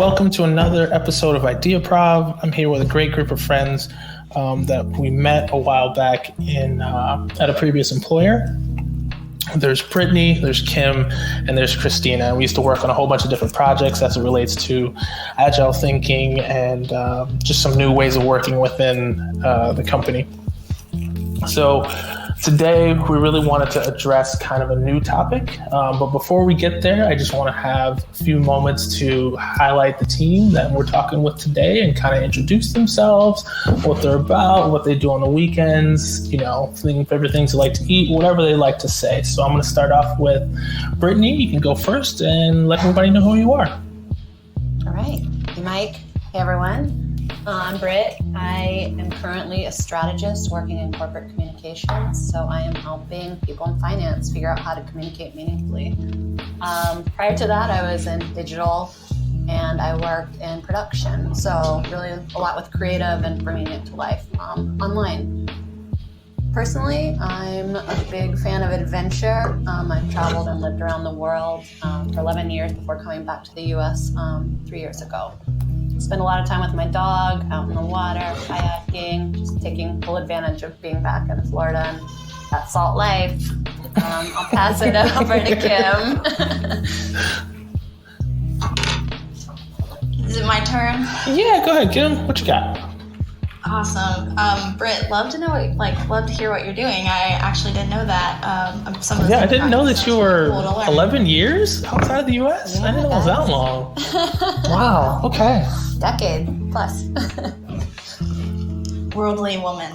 welcome to another episode of Idea Prov. I'm here with a great group of friends that we met a while back at a previous employer. There's Brittany, there's Kim, and there's Cristina. We used to work on a whole bunch of different projects as it relates to agile thinking and just some new ways of working within the company. So today, we really wanted to address kind of a new topic. But before we get there, I just want to have a few moments to highlight the team that we're talking with today and kind of introduce themselves, what they're about, what they do on the weekends, favorite things they like to eat, whatever they like to say. So I'm going to start off with Brittany. You can go first and let everybody know who you are. All right. Hey, Mike. Hey, everyone. I'm Britt. I am currently a strategist working in corporate communications, so I am helping people in finance figure out how to communicate meaningfully. Prior to that, I was in digital and I worked in production, so really a lot with creative and bringing it to life online. Personally, I'm a big fan of adventure. I've traveled and lived around the world for 11 years before coming back to the U.S. 3 years ago. Spend a lot of time with my dog, out in the water, kayaking, just taking full advantage of being back in Florida and that salt life. I'll pass it over to Kim. Is it my turn? Yeah, go ahead, Kim. What you got? Awesome. Britt, love to hear what you're doing. I actually didn't know that. I didn't know that you were 11 years outside of the U.S. I didn't know it was that long. Wow. Okay. Decade plus. Worldly woman.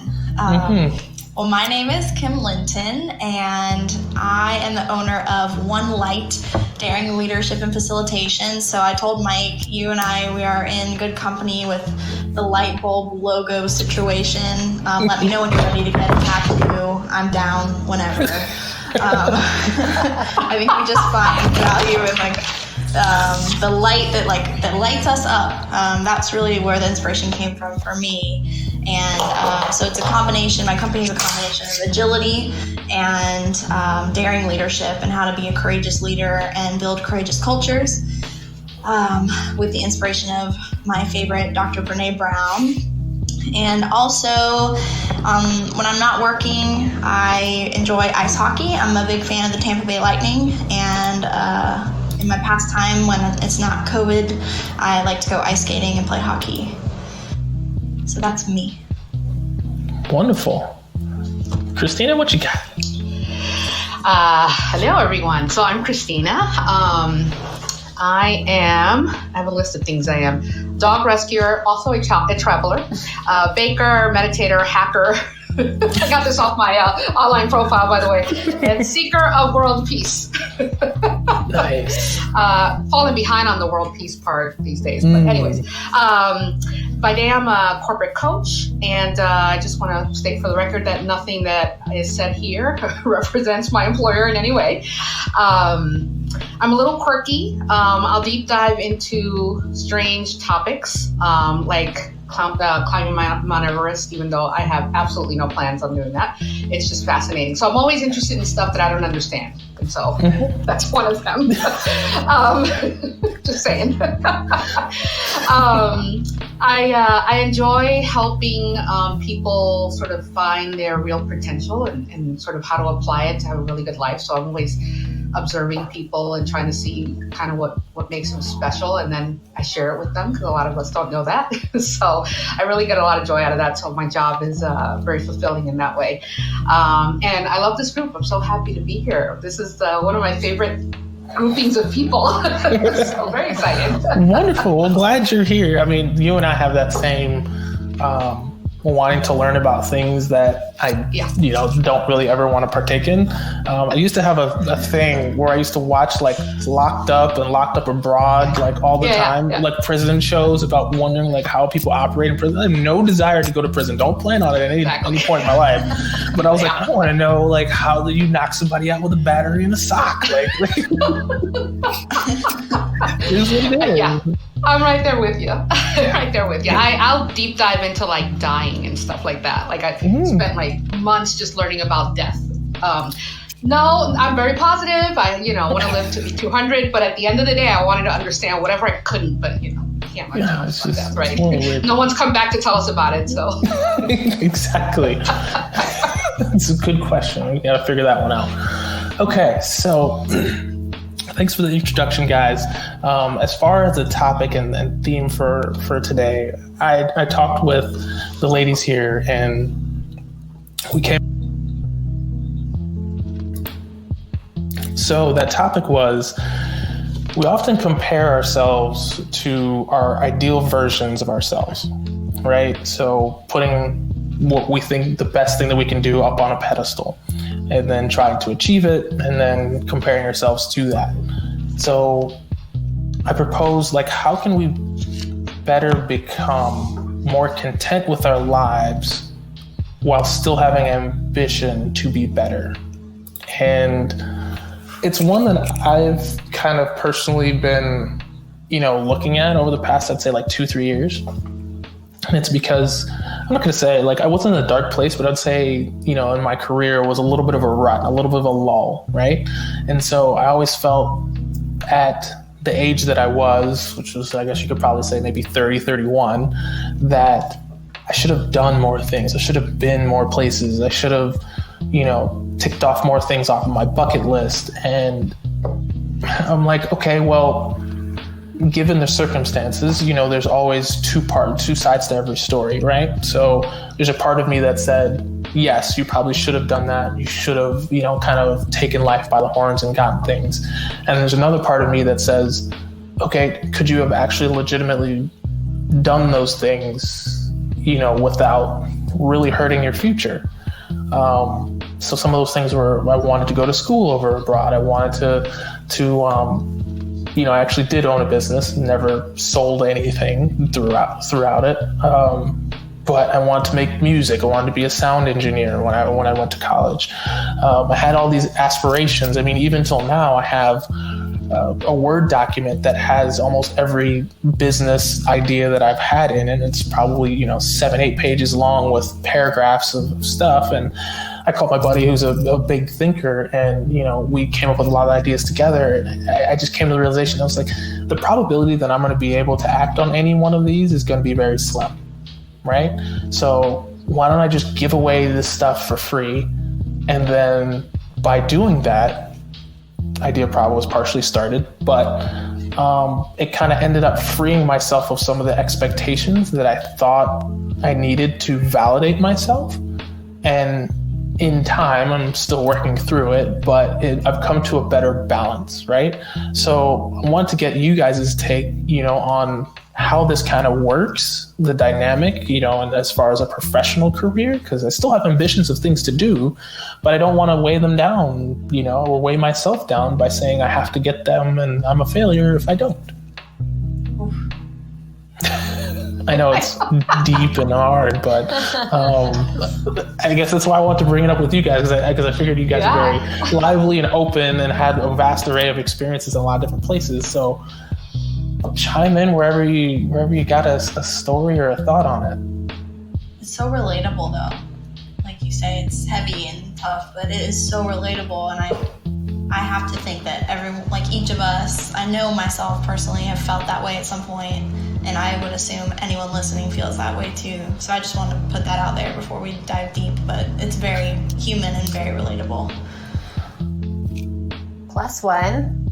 Well, my name is Kim Linton, and I am the owner of One Light Daring Leadership and Facilitation. So I told Mike, you and I, we are in good company with the light bulb logo situation. Let me know when you're ready to get attached to. I'm down whenever. I think we just find value in the light that lights us up. That's really where the inspiration came from for me. And so it's a combination, my company is a combination of agility and daring leadership and how to be a courageous leader and build courageous cultures with the inspiration of my favorite, Dr. Brene Brown. And also, when I'm not working, I enjoy ice hockey. I'm a big fan of the Tampa Bay Lightning, and in my pastime, when it's not COVID, I like to go ice skating and play hockey. So that's me. Wonderful. Cristina, what you got? Hello, everyone. So I'm Cristina. I have a list of things I am. Dog rescuer, also a traveler, baker, meditator, hacker. I got this off my online profile, by the way. And seeker of world peace. Nice. Falling behind on the world peace part these days. But anyways, by day I'm a corporate coach, and I just want to state for the record that nothing that is said here represents my employer in any way. I'm a little quirky. I'll deep dive into strange topics like climbing Mount Everest, even though I have absolutely no plans on doing that. It's just fascinating. So I'm always interested in stuff that I don't understand. And so that's one of them. Just saying. I enjoy helping people sort of find their real potential and sort of how to apply it to have a really good life. So I'm always observing people and trying to see kind of what makes them special, and then I share it with them because a lot of us don't know that. So I really get a lot of joy out of that. So my job is very fulfilling in that way. And I love this group. I'm so happy to be here. This is one of my favorite groupings of people. So very excited. Wonderful. Well, glad you're here. I mean, you and I have that same wanting to learn about things that I don't really ever want to partake in. I used to have a thing where I used to watch like Locked Up and Locked Up Abroad like all the time, like prison shows about wondering like how people operate in prison. I have no desire to go to prison. Don't plan on it at any point in my life. But I was like, I want to know like how do you knock somebody out with a battery in a sock? Like here's what it is. Yeah. I'm right there with you. I'll deep dive into like dying and stuff like that. Like I spent like months just learning about death. No, I'm very positive. I want to live to be 200, but at the end of the day, I wanted to understand whatever I couldn't, but can't lie to Yeah, us it's about just that, right? it's a little weird. No one's come back to tell us about it, so. Exactly. It's a good question. We got to figure that one out. Okay, so thanks for the introduction, guys. As far as the topic and theme for today, I talked with the ladies here, and we came. So that topic was, we often compare ourselves to our ideal versions of ourselves, right? So putting what we think the best thing that we can do up on a pedestal, and then trying to achieve it, and then comparing ourselves to that. So I propose, like, how can we better become more content with our lives while still having ambition to be better? And it's one that I've kind of personally been, looking at over the past, I'd say, like 2-3 years. And it's because, I'm not going to say, like, I wasn't in a dark place, but I'd say, in my career was a little bit of a rut, a little bit of a lull, right? And so I always felt at the age that I was, which was, I guess you could probably say maybe 30, 31, that I should have done more things. I should have been more places. I should have, ticked off more things off of my bucket list. And I'm like, okay, well, given the circumstances, there's always two sides to every story, right? So there's a part of me that said, yes, you probably should have done that. You should have, kind of taken life by the horns and gotten things. And there's another part of me that says, okay, could you have actually legitimately done those things, without really hurting your future? So some of those things were, I wanted to go to school over abroad. I wanted to I actually did own a business, never sold anything throughout it. But I wanted to make music. I wanted to be a sound engineer when I went to college. I had all these aspirations. I mean, even till now, I have a Word document that has almost every business idea that I've had in it. It's probably, 7-8 pages long with paragraphs of stuff. And I called my buddy who's a big thinker, and, we came up with a lot of ideas together. I just came to the realization, I was like, the probability that I'm going to be able to act on any one of these is going to be very slim, right? So why don't I just give away this stuff for free? And then by doing that, Idea Prov was partially started, but it kind of ended up freeing myself of some of the expectations that I thought I needed to validate myself. And in time, I'm still working through it, but I've come to a better balance, right? So I want to get you guys' take, on how this kind of works, the dynamic, and as far as a professional career, because I still have ambitions of things to do, but I don't want to weigh them down, or weigh myself down by saying I have to get them and I'm a failure if I don't. I know it's deep and hard, but I guess that's why I want to bring it up with you guys, because I figured you guys are very lively and open and had a vast array of experiences in a lot of different places. So chime in wherever you got a story or a thought on it. It's so relatable, though. Like you say, it's heavy and tough, but it is so relatable. And I have to think that each of us, I know myself personally, have felt that way at some point, and I would assume anyone listening feels that way too. So I just want to put that out there before we dive deep, but it's very human and very relatable. Plus one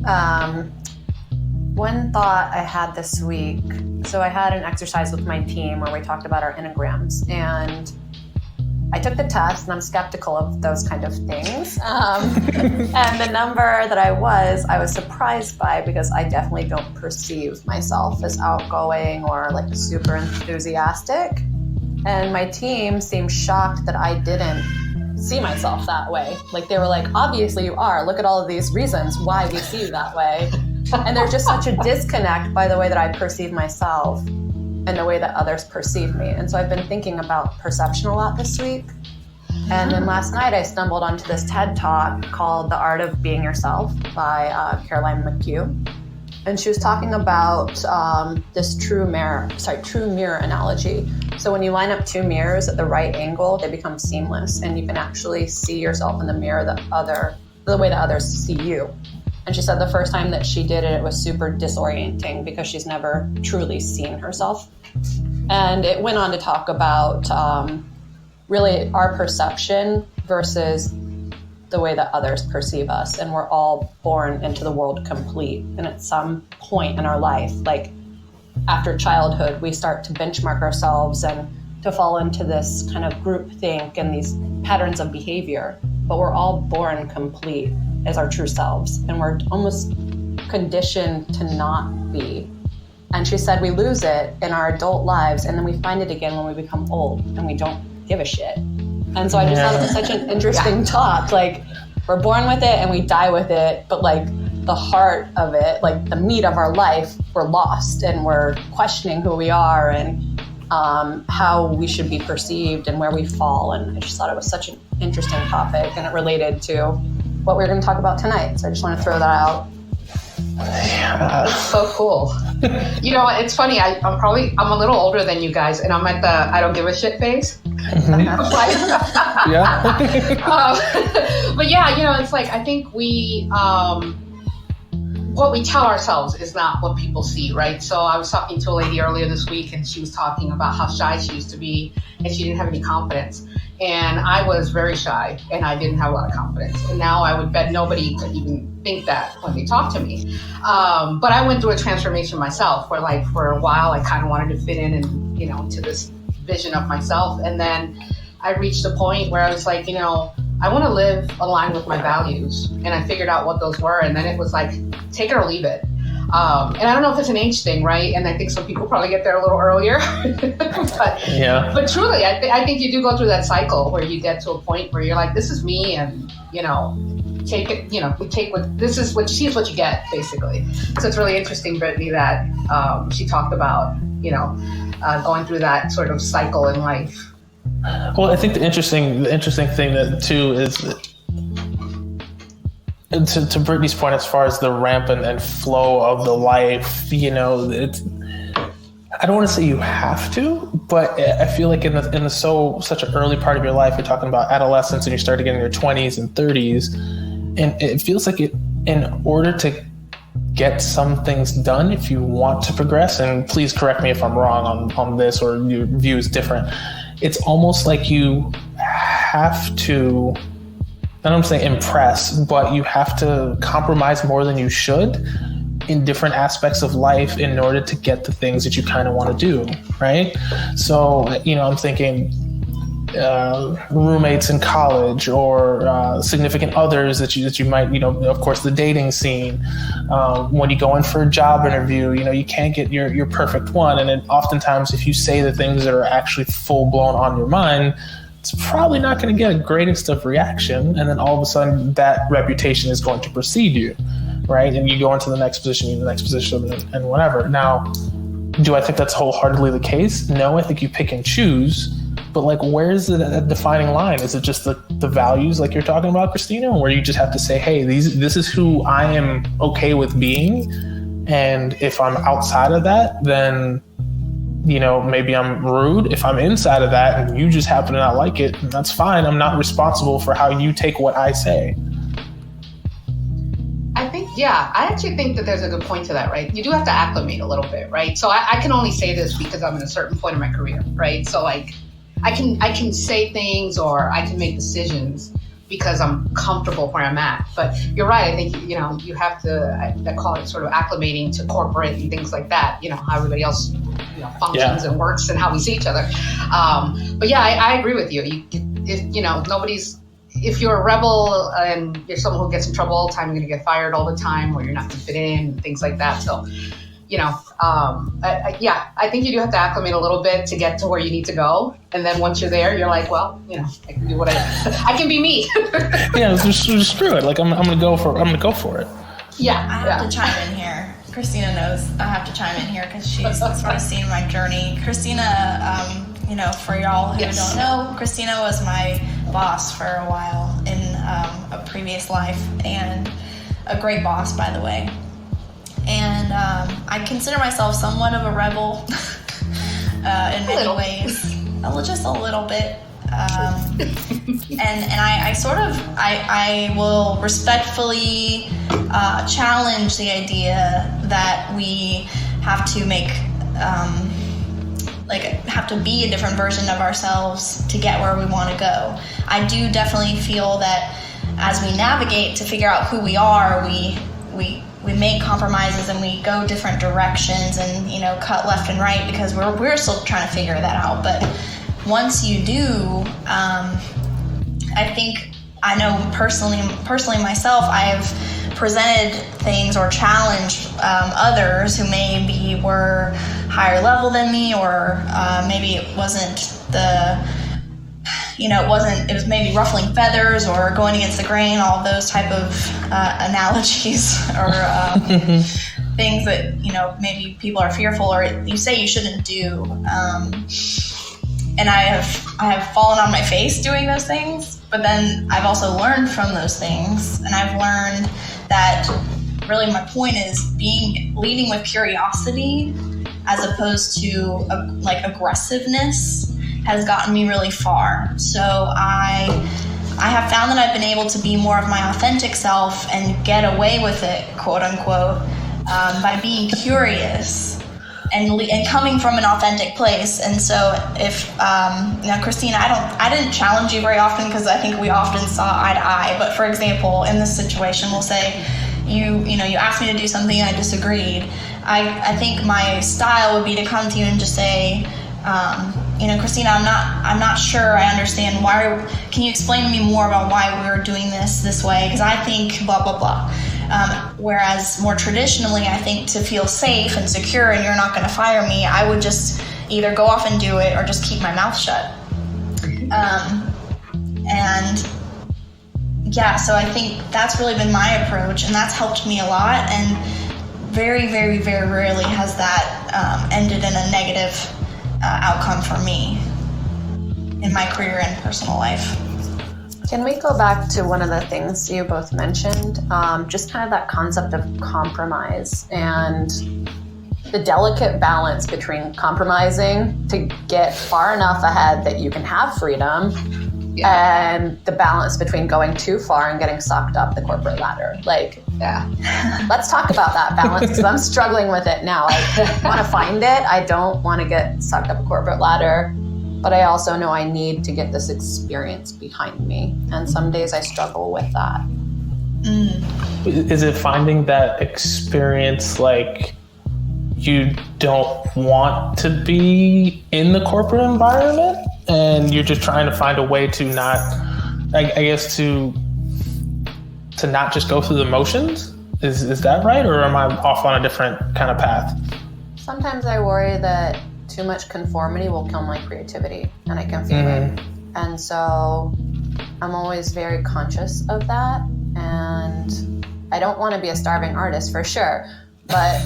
thought I had this week. So I had an exercise with my team where we talked about our enneagrams, and I took the test, and I'm skeptical of those kind of things. And the number that I was surprised by, because I definitely don't perceive myself as outgoing or like super enthusiastic. And my team seemed shocked that I didn't see myself that way. Like, they were like, obviously you are. Look at all of these reasons why we see you that way. And there's just such a disconnect by the way that I perceive myself and the way that others perceive me. And so I've been thinking about perception a lot this week. And then last night I stumbled onto this TED Talk called The Art of Being Yourself by Caroline McHugh. And she was talking about this true mirror analogy. So when you line up two mirrors at the right angle, they become seamless, and you can actually see yourself in the mirror the way that others see you. And she said the first time that she did it, it was super disorienting because she's never truly seen herself. And it went on to talk about really our perception versus the way that others perceive us. And we're all born into the world complete. And at some point in our life, like after childhood, we start to benchmark ourselves and to fall into this kind of groupthink and these patterns of behavior. But we're all born complete as our true selves. And we're almost conditioned to not be. And she said we lose it in our adult lives, and then we find it again when we become old and we don't give a shit. And so I just thought it was such an interesting talk. Like, we're born with it and we die with it, but like the heart of it, like the meat of our life, we're lost and we're questioning who we are and how we should be perceived and where we fall. And I just thought it was such an interesting topic, and it related to what we're going to talk about tonight. So I just want to throw that out. That's so cool. You know, it's funny. I'm a little older than you guys, and I'm at the I don't give a shit phase. Yeah. But yeah, you know, it's like I think we what we tell ourselves is not what people see, right? So I was talking to a lady earlier this week, and she was talking about how shy she used to be, and she didn't have any confidence. And I was very shy, and I didn't have a lot of confidence. And now I would bet nobody could even think that when they talk to me. But I went through a transformation myself, where like for a while I kind of wanted to fit in and, you know, to this vision of myself. And then I reached a point where I was like, you know, I want to live aligned with my values. And I figured out what those were. And then it was like, take it or leave it. And I don't know if it's an age thing, right? And I think some people probably get there a little earlier. But truly, I think you do go through that cycle where you get to a point where you're like, this is me, and, you know, take it, you know, we take what, this is what, she is what you get, basically. So it's really interesting, Brittany, that she talked about, you know, going through that sort of cycle in life. Well, I think the interesting thing that too is that, to Brittany's point, as far as the ramp and flow of the life, you know, it's, I don't want to say you have to, but I feel like in such an early part of your life, you're talking about adolescence and you start to get in your 20s and 30s, and it feels like in order to get some things done, if you want to progress, and please correct me if I'm wrong on this or your view is different, it's almost like you have to, I don't say impress, but you have to compromise more than you should in different aspects of life in order to get the things that you kind of want to do, right? So, you know, I'm thinking roommates in college, or significant others that you might, you know, of course, the dating scene. When you go in for a job interview, you know, you can't get your perfect one. And then oftentimes if you say the things that are actually full blown on your mind, it's probably not going to get a greatest of reaction. And then all of a sudden that reputation is going to precede you, right? And you go into the next position, and whatever. Now, do I think that's wholeheartedly the case? No, I think you pick and choose. But like, where's that defining line? Is it just the values like you're talking about, Cristina, where you just have to say, hey, this is who I am okay with being. And if I'm outside of that, then, you know, maybe I'm rude. If I'm inside of that and you just happen to not like it, that's fine. I'm not responsible for how you take what I say. I actually think that there's a good point to that, right? You do have to acclimate a little bit, right? So I can only say this because I'm in a certain point in my career, right? So like, I can say things or I can make decisions because I'm comfortable where I'm at. But you're right. I think, you know, you have to, I call it sort of acclimating to corporate and things like that, you know, how everybody else, you know, functions and works and how we see each other. But yeah, I agree with you. If you're a rebel and you're someone who gets in trouble all the time, you're going to get fired all the time, or you're not going to fit in and things like that. So, you know, I think you do have to acclimate a little bit to get to where you need to go. And then once you're there, you're like, well, you know, I can do what I can be me. Yeah, just screw it. Like I'm gonna go for it. Yeah, I have to chime in here. Christina knows I have to chime in here because she's sort of seen my journey. Christina, you know, for y'all who don't know, Christina was my boss for a while in a previous life, and a great boss, by the way. And I consider myself somewhat of a rebel in many ways. Just a little bit. and I will respectfully challenge the idea that we have to have to be a different version of ourselves to get where we want to go. I do definitely feel that as we navigate to figure out who we are, we make compromises and we go different directions and, cut left and right because we're still trying to figure that out. But once you do, I think I know personally myself, I've presented things or challenged others who maybe were higher level than me, or maybe it wasn't it was maybe ruffling feathers or going against the grain, all of those type of analogies or things that, maybe people are fearful or you say you shouldn't do. And I have fallen on my face doing those things, but then I've also learned from those things, and I've learned that really my point is leading with curiosity as opposed to aggressiveness has gotten me really far. So I have found that I've been able to be more of my authentic self and get away with it, quote unquote, by being curious and coming from an authentic place. And so if Cristina, I didn't challenge you very often because I think we often saw eye to eye. But for example, in this situation, we'll say you asked me to do something and I disagreed. I think my style would be to come to you and just say, Cristina, I'm not sure I understand why. Can you explain to me more about why we're doing this way? Because I think blah, blah, blah. Whereas more traditionally, I think to feel safe and secure and you're not going to fire me, I would just either go off and do it or just keep my mouth shut. So I think that's really been my approach, and that's helped me a lot. And very, very, very rarely has that ended in a negative outcome for me in my career and personal life. Can we go back to one of the things you both mentioned, just kind of that concept of compromise and the delicate balance between compromising to get far enough ahead that you can have freedom, and the balance between going too far and getting sucked up the corporate ladder. Let's talk about that balance, because I'm struggling with it now. I want to find it. I don't want to get sucked up a corporate ladder, but I also know I need to get this experience behind me. And some days I struggle with that. Is it finding that experience like you don't want to be in the corporate environment and you're just trying to find a way to not, to not just go through the motions? Is that right? Or am I off on a different kind of path? Sometimes I worry that too much conformity will kill my creativity, and I can feel it. And so I'm always very conscious of that. And I don't want to be a starving artist for sure. But,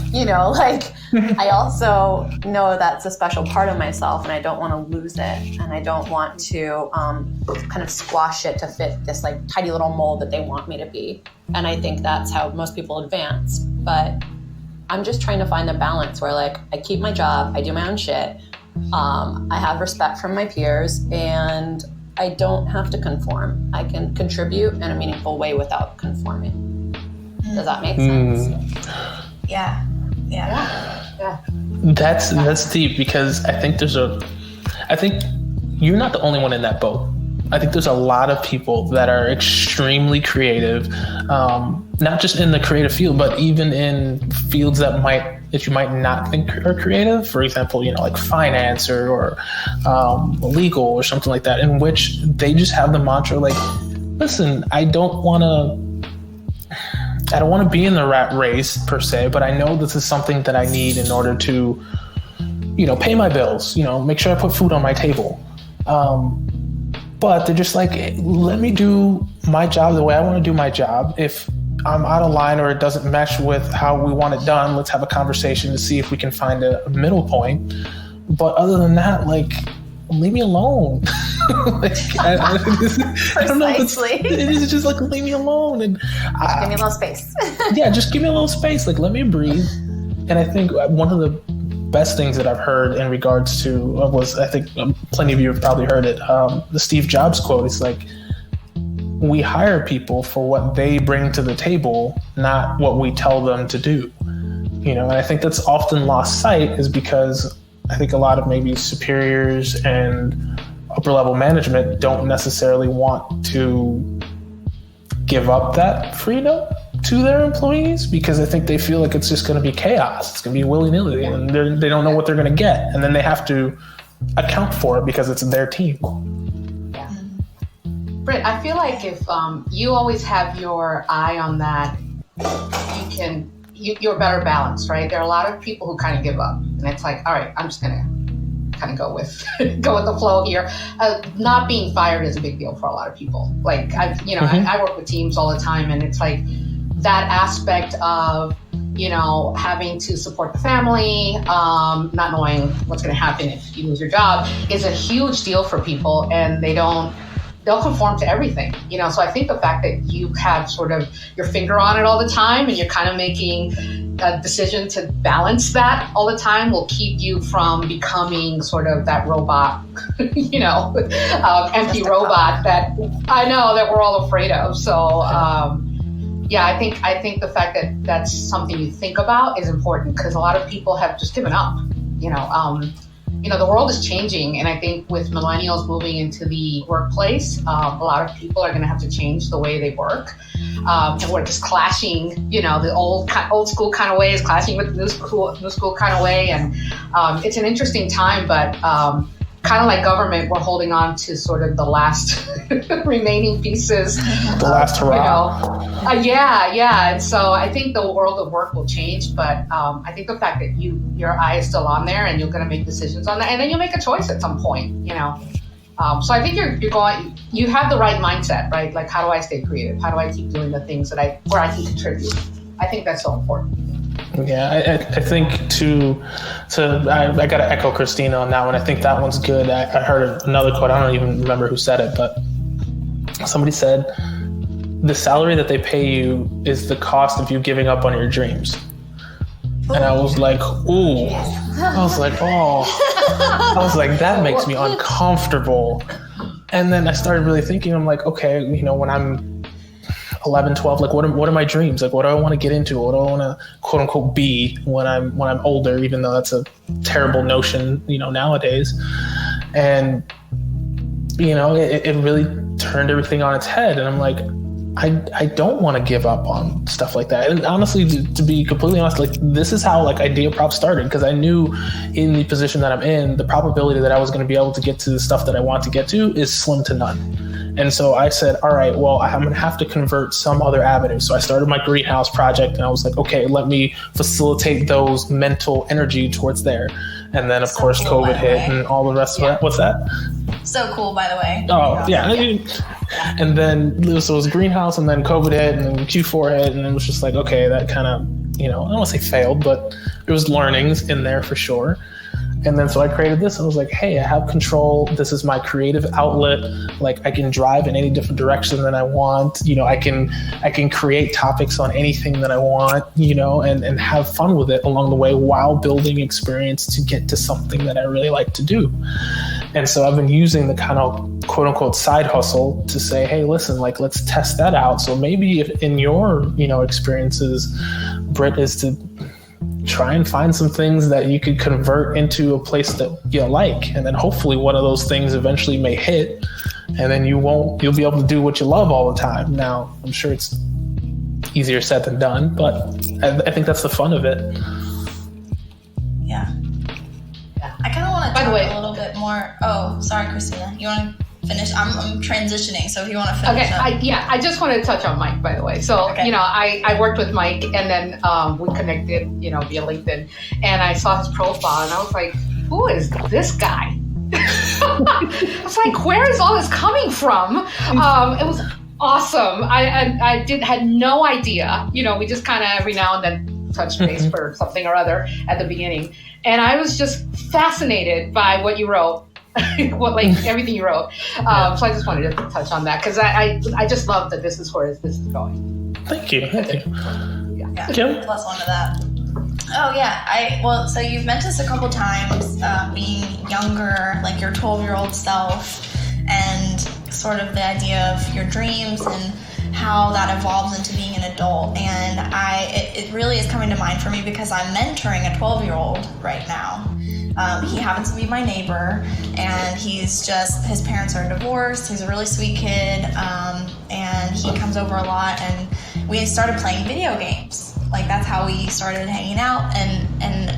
I also know that's a special part of myself, and I don't want to lose it. And I don't want to kind of squash it to fit this tidy little mold that they want me to be. And I think that's how most people advance. But I'm just trying to find the balance where I keep my job, I do my own shit, I have respect from my peers, and I don't have to conform. I can contribute in a meaningful way without conforming. Does that make sense? Yeah. That's deep, because I think you're not the only one in that boat. I think there's a lot of people that are extremely creative, not just in the creative field, but even in fields that you might not think are creative. For example, like finance or legal or something like that, in which they just have the mantra listen, I don't want to be in the rat race per se, but I know this is something that I need in order to, pay my bills, make sure I put food on my table. But they're just let me do my job the way I want to do my job. If I'm out of line or it doesn't mesh with how we want it done, let's have a conversation to see if we can find a middle point. But other than that, leave me alone. I don't know. It's just leave me alone. And give me a little space. Yeah, just give me a little space. Let me breathe. And I think one of the best things that I've heard in regards to was, I think plenty of you have probably heard it, the Steve Jobs quote. It's like, we hire people for what they bring to the table, not what we tell them to do. You know, and I think that's often lost sight, is because I think a lot of maybe superiors and upper level management don't necessarily want to give up that freedom to their employees, because I think they feel like it's just going to be chaos. It's going to be willy-nilly, and they don't know what they're going to get. And then they have to account for it because it's their team. Yeah. Britt, I feel like if you always have your eye on that, you're better balanced, right? There are a lot of people who kind of give up, and it's like, all right, I'm just going to kind of go with the flow here. Not being fired is a big deal for a lot of people. Like, I work with teams all the time, and it's like, that aspect of, having to support the family, not knowing what's going to happen if you lose your job, is a huge deal for people, and they'll conform to everything, So I think the fact that you have sort of your finger on it all the time, and you're kind of making a decision to balance that all the time, will keep you from becoming sort of that robot, empty robot that I know that we're all afraid of. So, yeah, I think the fact that that's something you think about is important, because a lot of people have just given up. The world is changing, and I think with millennials moving into the workplace, a lot of people are going to have to change the way they work. And we're just clashing, the old school kind of way is clashing with the new school kind of way, and it's an interesting time, but kind of like government, we're holding on to sort of the last remaining pieces. The last hurrah. Yeah. And so I think the world of work will change, but I think the fact that your eye is still on there, and you're going to make decisions on that, and then you'll make a choice at some point, So I think you have the right mindset, right? Like, how do I stay creative? How do I keep doing the things where I can contribute? I think that's so important. Yeah, I think I got to echo Cristina on that one. I think that one's good. I heard another quote. I don't even remember who said it, but somebody said, the salary that they pay you is the cost of you giving up on your dreams. And I was like, ooh. I was like, oh. I was like, that makes me uncomfortable. And then I started really thinking, I'm like, okay, when I'm 11, 12, like what are my dreams? Like, what do I want to get into? What do I want to quote unquote be when I'm older, even though that's a terrible notion, nowadays. And, it really turned everything on its head. And I'm like, I don't want to give up on stuff like that. And honestly, to be completely honest, like, this is how Idea Prop started, because I knew in the position that I'm in, the probability that I was going to be able to get to the stuff that I want to get to is slim to none. And so I said, all right, well, I'm going to have to convert some other avenue. So I started my greenhouse project, and I was like, okay, let me facilitate those mental energy towards there. And then, of course, cool, COVID hit and all the rest of it. What's that? So cool, by the way. Oh, yeah. And then it was greenhouse, and then COVID hit, and then Q4 hit, and it was just like, okay, that kind of, I don't want to say failed, but there was learnings in there for sure. And then so I created this, and I was like, hey, I have control. This is my creative outlet. Like, I can drive in any different direction that I want. I can create topics on anything that I want, and have fun with it along the way while building experience to get to something that I really like to do. And so I've been using the kind of quote unquote side hustle to say, hey, listen, like, let's test that out. So maybe if in your, experiences, Britt, is to try and find some things that you could convert into a place that you like. And then hopefully one of those things eventually may hit, and then you'll be able to do what you love all the time. Now, I'm sure it's easier said than done, but I think that's the fun of it. Yeah. I kind of want to talk a little bit more. Oh, sorry, Cristina. You want to finish? I'm transitioning, so if you want to finish. Okay, I just wanted to touch on Mike, by the way. So, I worked with Mike, and then we connected, via LinkedIn, and I saw his profile, and I was like, who is this guy? I was like, where is all this coming from? It was awesome. I had no idea. We just kind of every now and then touch base for something or other at the beginning, and I was just fascinated by what you wrote. Everything you wrote. So I just wanted to touch on that, because I just love that this is where this is going. Thank you. Yeah. Kim? Plus one to that. Oh yeah, so you've mentioned this a couple times, being younger, like your 12-year-old self, and sort of the idea of your dreams and how that evolves into being an adult. And it really is coming to mind for me because I'm mentoring a 12-year-old right now. He happens to be my neighbor, and his parents are divorced. He's a really sweet kid, and he comes over a lot, and we started playing video games. Like, that's how we started hanging out, and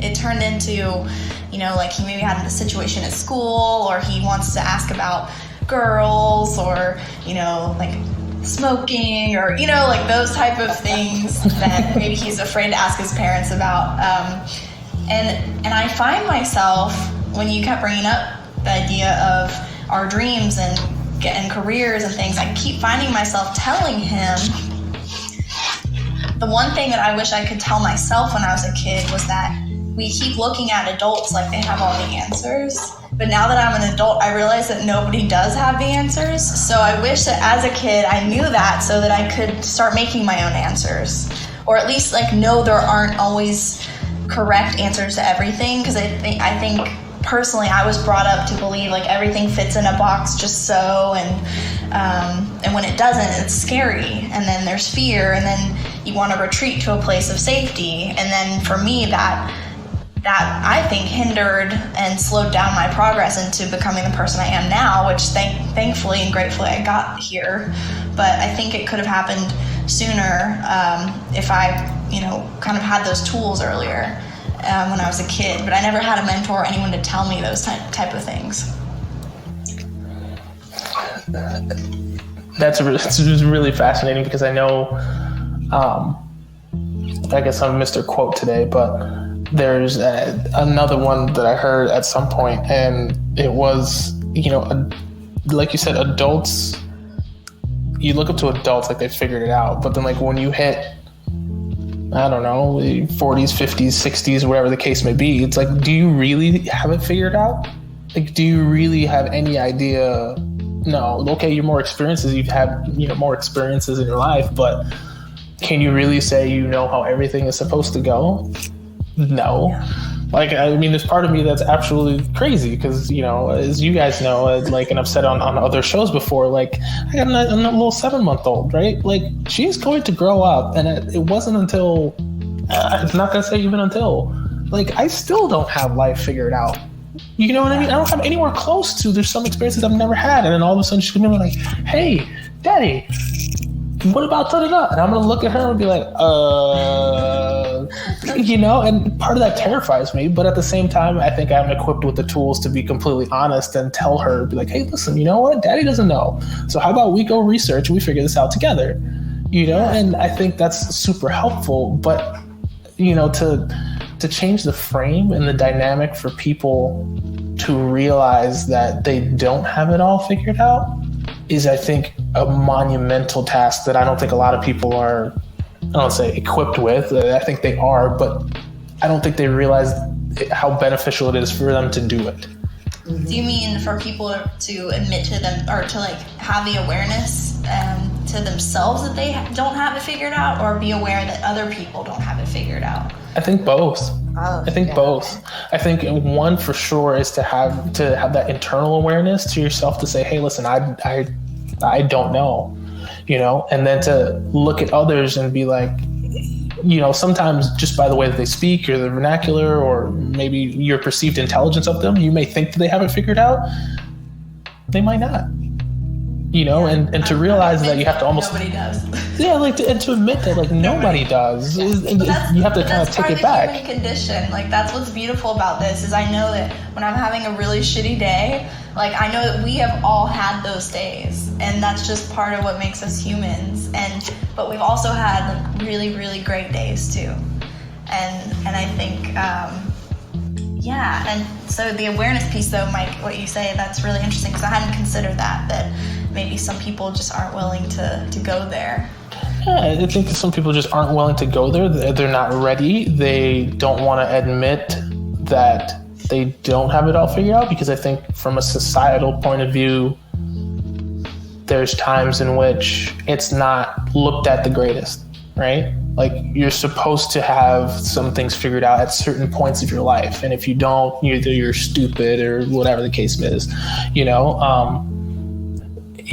it turned into, like he maybe had a situation at school, or he wants to ask about girls, or, like smoking, or, like those type of things that maybe he's afraid to ask his parents about. And I find myself, when you kept bringing up the idea of our dreams and careers and things, I keep finding myself telling him the one thing that I wish I could tell myself when I was a kid was that we keep looking at adults like they have all the answers. But now that I'm an adult, I realize that nobody does have the answers. So I wish that as a kid I knew that, so that I could start making my own answers. Or at least know there aren't always correct answers to everything. Because I think personally I was brought up to believe everything fits in a box just so, and when it doesn't, it's scary, and then there's fear, and then you want to retreat to a place of safety. And then for me, that I think hindered and slowed down my progress into becoming the person I am now, which thankfully and gratefully I got here. But I think it could have happened sooner if I kind of had those tools earlier when I was a kid. But I never had a mentor or anyone to tell me those type of things. That's really fascinating, because I know, I guess I'm Mr. Quote today, but there's another one that I heard at some point, and it was, like you said, adults, you look up to adults like they figured it out, but then when you hit, I don't know, 40s, 50s, 60s, whatever the case may be, it's do you really have it figured out? Do you really have any idea? No, okay, you're more experiences, you've had, more experiences in your life, but can you really say how everything is supposed to go? No. There's part of me that's absolutely crazy, because, as you guys know, and I've said on other shows before, I got a little 7-month-old, right? She's going to grow up, and it wasn't until, I'm not going to say even until, I still don't have life figured out. You know what I mean? I don't have anywhere close to. There's some experiences I've never had, and then all of a sudden she's gonna be like, "Hey, Daddy, what about da-da-da?" And I'm gonna look at her and be like, and part of that terrifies me, but at the same time, I think I'm equipped with the tools to be completely honest and tell her, be like, "Hey, listen, you know what? Daddy doesn't know. So how about we go research and we figure this out together?" And I think that's super helpful. But, to change the frame and the dynamic for people to realize that they don't have it all figured out is, I think, a monumental task that I don't think a lot of people are, I don't say equipped with. I think they are, but I don't think they realize how beneficial it is for them to do it. Do you mean for people to admit to them, or to have the awareness to themselves that they don't have it figured out, or be aware that other people don't have it figured out? I think both. I think both. I think one for sure is to have that internal awareness to yourself to say, "Hey, listen, I don't know," and then to look at others and be like, sometimes just by the way that they speak, or the vernacular, or maybe your perceived intelligence of them, you may think that they have it figured out. They might not. And to realize that you have to almost... Nobody does. Yeah, and to admit that, nobody does. You have to kind of take it back. That's human condition. That's what's beautiful about this, is I know that when I'm having a really shitty day, I know that we have all had those days, and that's just part of what makes us humans. But we've also had really, really great days too. And I think, and so the awareness piece though, Mike, what you say, that's really interesting, because I hadn't considered that maybe some people just aren't willing to go there. Yeah, I think some people just aren't willing to go there. They're not ready. They don't want to admit that they don't have it all figured out, because I think from a societal point of view, there's times in which it's not looked at the greatest, right? Like, you're supposed to have some things figured out at certain points of your life. And if you don't, either you're stupid or whatever the case is,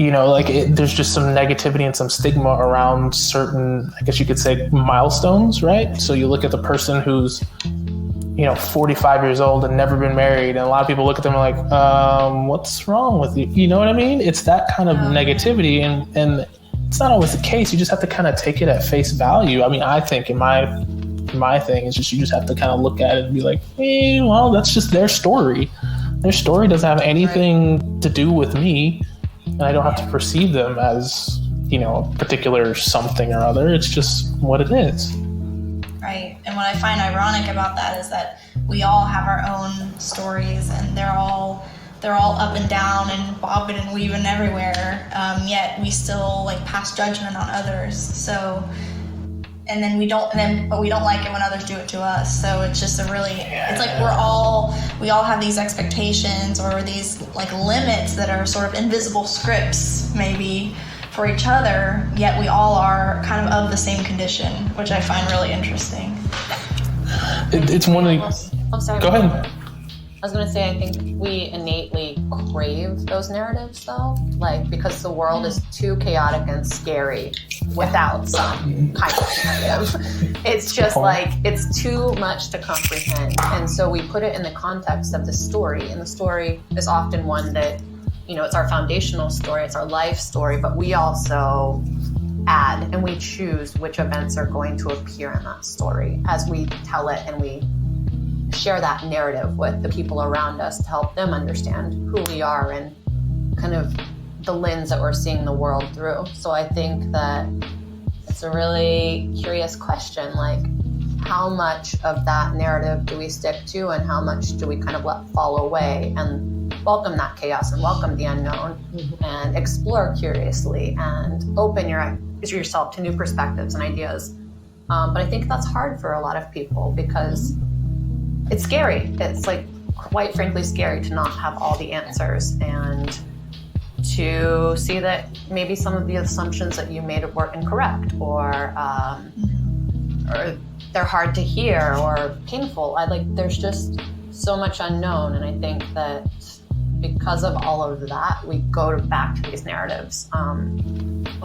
there's just some negativity and some stigma around certain, I guess you could say, milestones, right? So you look at the person who's, 45 years old and never been married. And a lot of people look at them like, what's wrong with you? You know what I mean? It's that kind of negativity. And it's not always the case. You just have to kind of take it at face value. I mean, I think in my thing is just, you just have to kind of look at it and be like, well, that's just their story. Their story doesn't have anything to do with me. And I don't have to perceive them as, a particular something or other. It's just what it is. Right. And what I find ironic about that is that we all have our own stories, and they're all up and down and bobbing and weaving everywhere. Yet we still pass judgment on others. So, but we don't like it when others do it to us. So it's just it's like we all have these expectations or these limits that are sort of invisible scripts maybe for each other, yet we all are kind of the same condition, which I find really interesting. It's one of the... I'm sorry. Go ahead. I was going to say, I think we innately crave those narratives, though, because the world is too chaotic and scary without some kind of narrative. It's just it's too much to comprehend. And so we put it in the context of the story, and the story is often one that, it's our foundational story, it's our life story, but we also add and we choose which events are going to appear in that story as we tell it, and we share that narrative with the people around us to help them understand who we are and kind of the lens that we're seeing the world through. So I think that it's a really curious question, how much of that narrative do we stick to and how much do we kind of let fall away and welcome that chaos and welcome the unknown and explore curiously and open yourself to new perspectives and ideas. But I think that's hard for a lot of people because it's scary. It's quite frankly scary to not have all the answers and to see that maybe some of the assumptions that you made were incorrect or they're hard to hear or painful. There's just so much unknown, and I think that because of all of that, we go back to these narratives.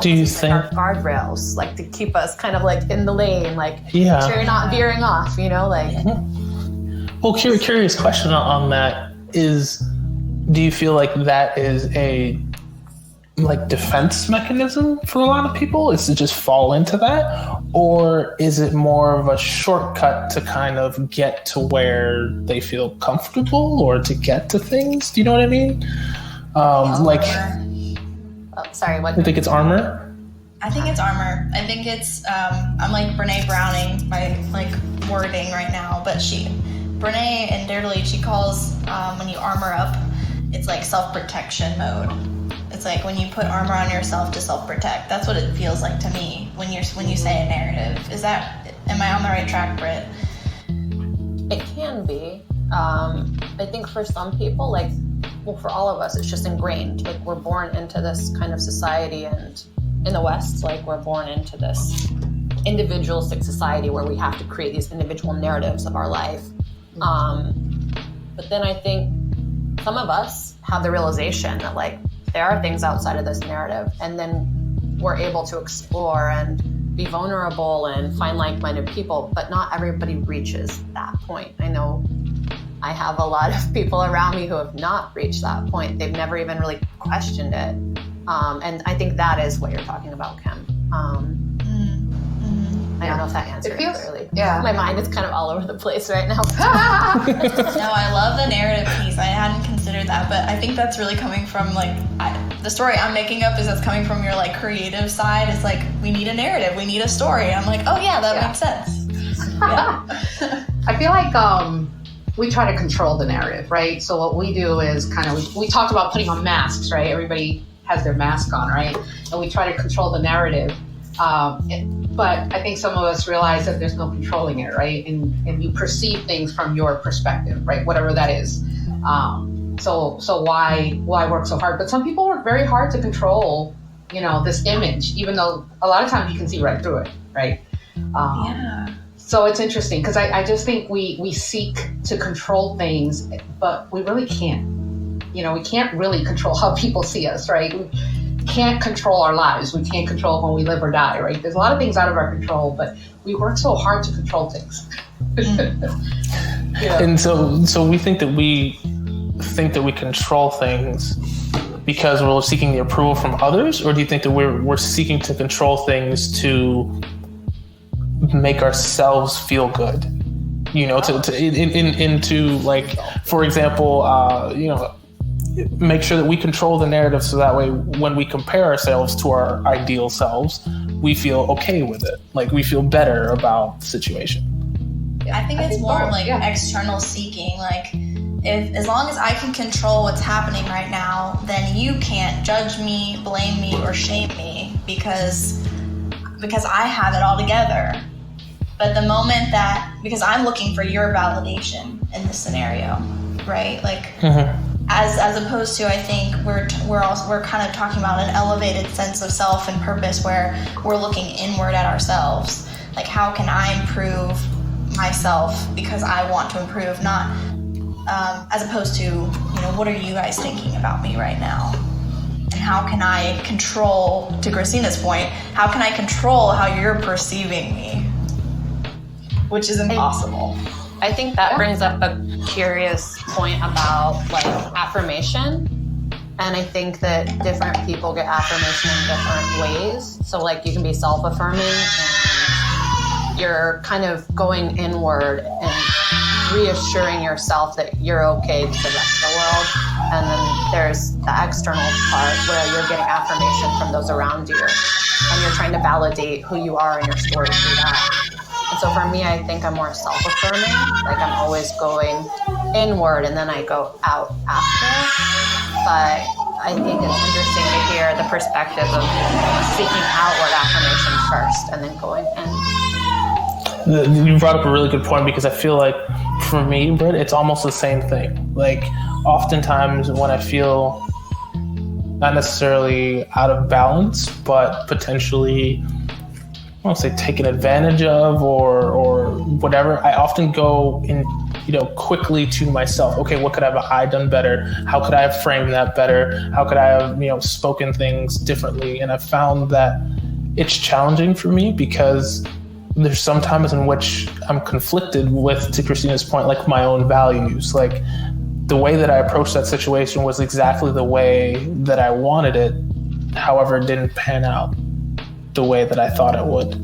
Do you think our guardrails, to keep us kind of in the lane, so you're not veering off, Well, curious question on that is, do you feel like that is a defense mechanism for a lot of people? Is to just fall into that? Or is it more of a shortcut to kind of get to where they feel comfortable or to get to things? Do you know what I mean? Sorry, what? You think it's armor? I think it's armor. I think it's, I'm Brene Browning by wording right now, but Brene and Deirdre, she calls when you armor up, it's self-protection mode. It's when you put armor on yourself to self-protect. That's what it feels like to me when you say a narrative. Am I on the right track, Britt? It can be. I think for some people, for all of us, it's just ingrained. We're born into this kind of society, and in the West, we're born into this individualistic society where we have to create these individual narratives of our life. But then I think some of us have the realization that there are things outside of this narrative, and then we're able to explore and be vulnerable and find like-minded people, but not everybody reaches that point. I know I have a lot of people around me who have not reached that point. They've never even really questioned it. And I think that is what you're talking about, Kim. I don't know if that answers it clearly. Yeah. My mind is kind of all over the place right now. No, I love the narrative piece. I hadn't considered that, but I think that's really coming from the story I'm making up is that's coming from your creative side. It's we need a narrative, we need a story. I'm oh yeah, that makes sense. Yeah. I feel we try to control the narrative, right? So what we do is we talked about putting on masks, right? Everybody has their mask on, right? And we try to control the narrative. But I think some of us realize that there's no controlling it, right? And you perceive things from your perspective, right? Whatever that is. So why work so hard? But some people work very hard to control, this image, even though a lot of times you can see right through it, right? So it's interesting because I just think we seek to control things, but we really can't. We can't really control how people see us, right? We can't control our lives. We can't control when we live or die, right? There's a lot of things out of our control, but we work so hard to control things. And so we think that we control things because we're seeking the approval from others, or do you think that we're seeking to control things to make ourselves feel good? To like, for example, make sure that we control the narrative so that way when we compare ourselves to our ideal selves, we feel okay with it. Like we feel better about the situation. I think it's more like external seeking. Like, as long as I can control what's happening right now, then you can't judge me, blame me, or shame me because I have it all together. But the moment because I'm looking for your validation in this scenario, right? Like, as opposed to, I think we're kind of talking about an elevated sense of self and purpose where we're looking inward at ourselves. Like, how can I improve myself because I want to improve, not as opposed to, what are you guys thinking about me right now? And how can I control, to Christina's point, how can I control how you're perceiving me? Which is impossible. I think that brings up a curious point about like affirmation. And I think that different people get affirmation in different ways. So like you can be self-affirming and you're kind of going inward and reassuring yourself that you're okay to the rest of the world. And then there's the external part where you're getting affirmation from those around you. And you're trying to validate who you are and your story through that. And so for me, I think I'm more self-affirming. Like I'm always going inward and then I go out after. But I think it's interesting to hear the perspective of seeking outward affirmation first and then going in. You brought up a really good point because I feel like for me, Britt, it's almost the same thing. Like oftentimes when I feel not necessarily out of balance, but potentially I won't say taken advantage of or whatever, I often go in, quickly to myself. Okay, what could I done better? How could I have framed that better? How could I have, spoken things differently? And I found that it's challenging for me because there's some times in which I'm conflicted with, to Christina's point, like my own values. Like the way that I approached that situation was exactly the way that I wanted it. However, it didn't pan out the way that I thought it would.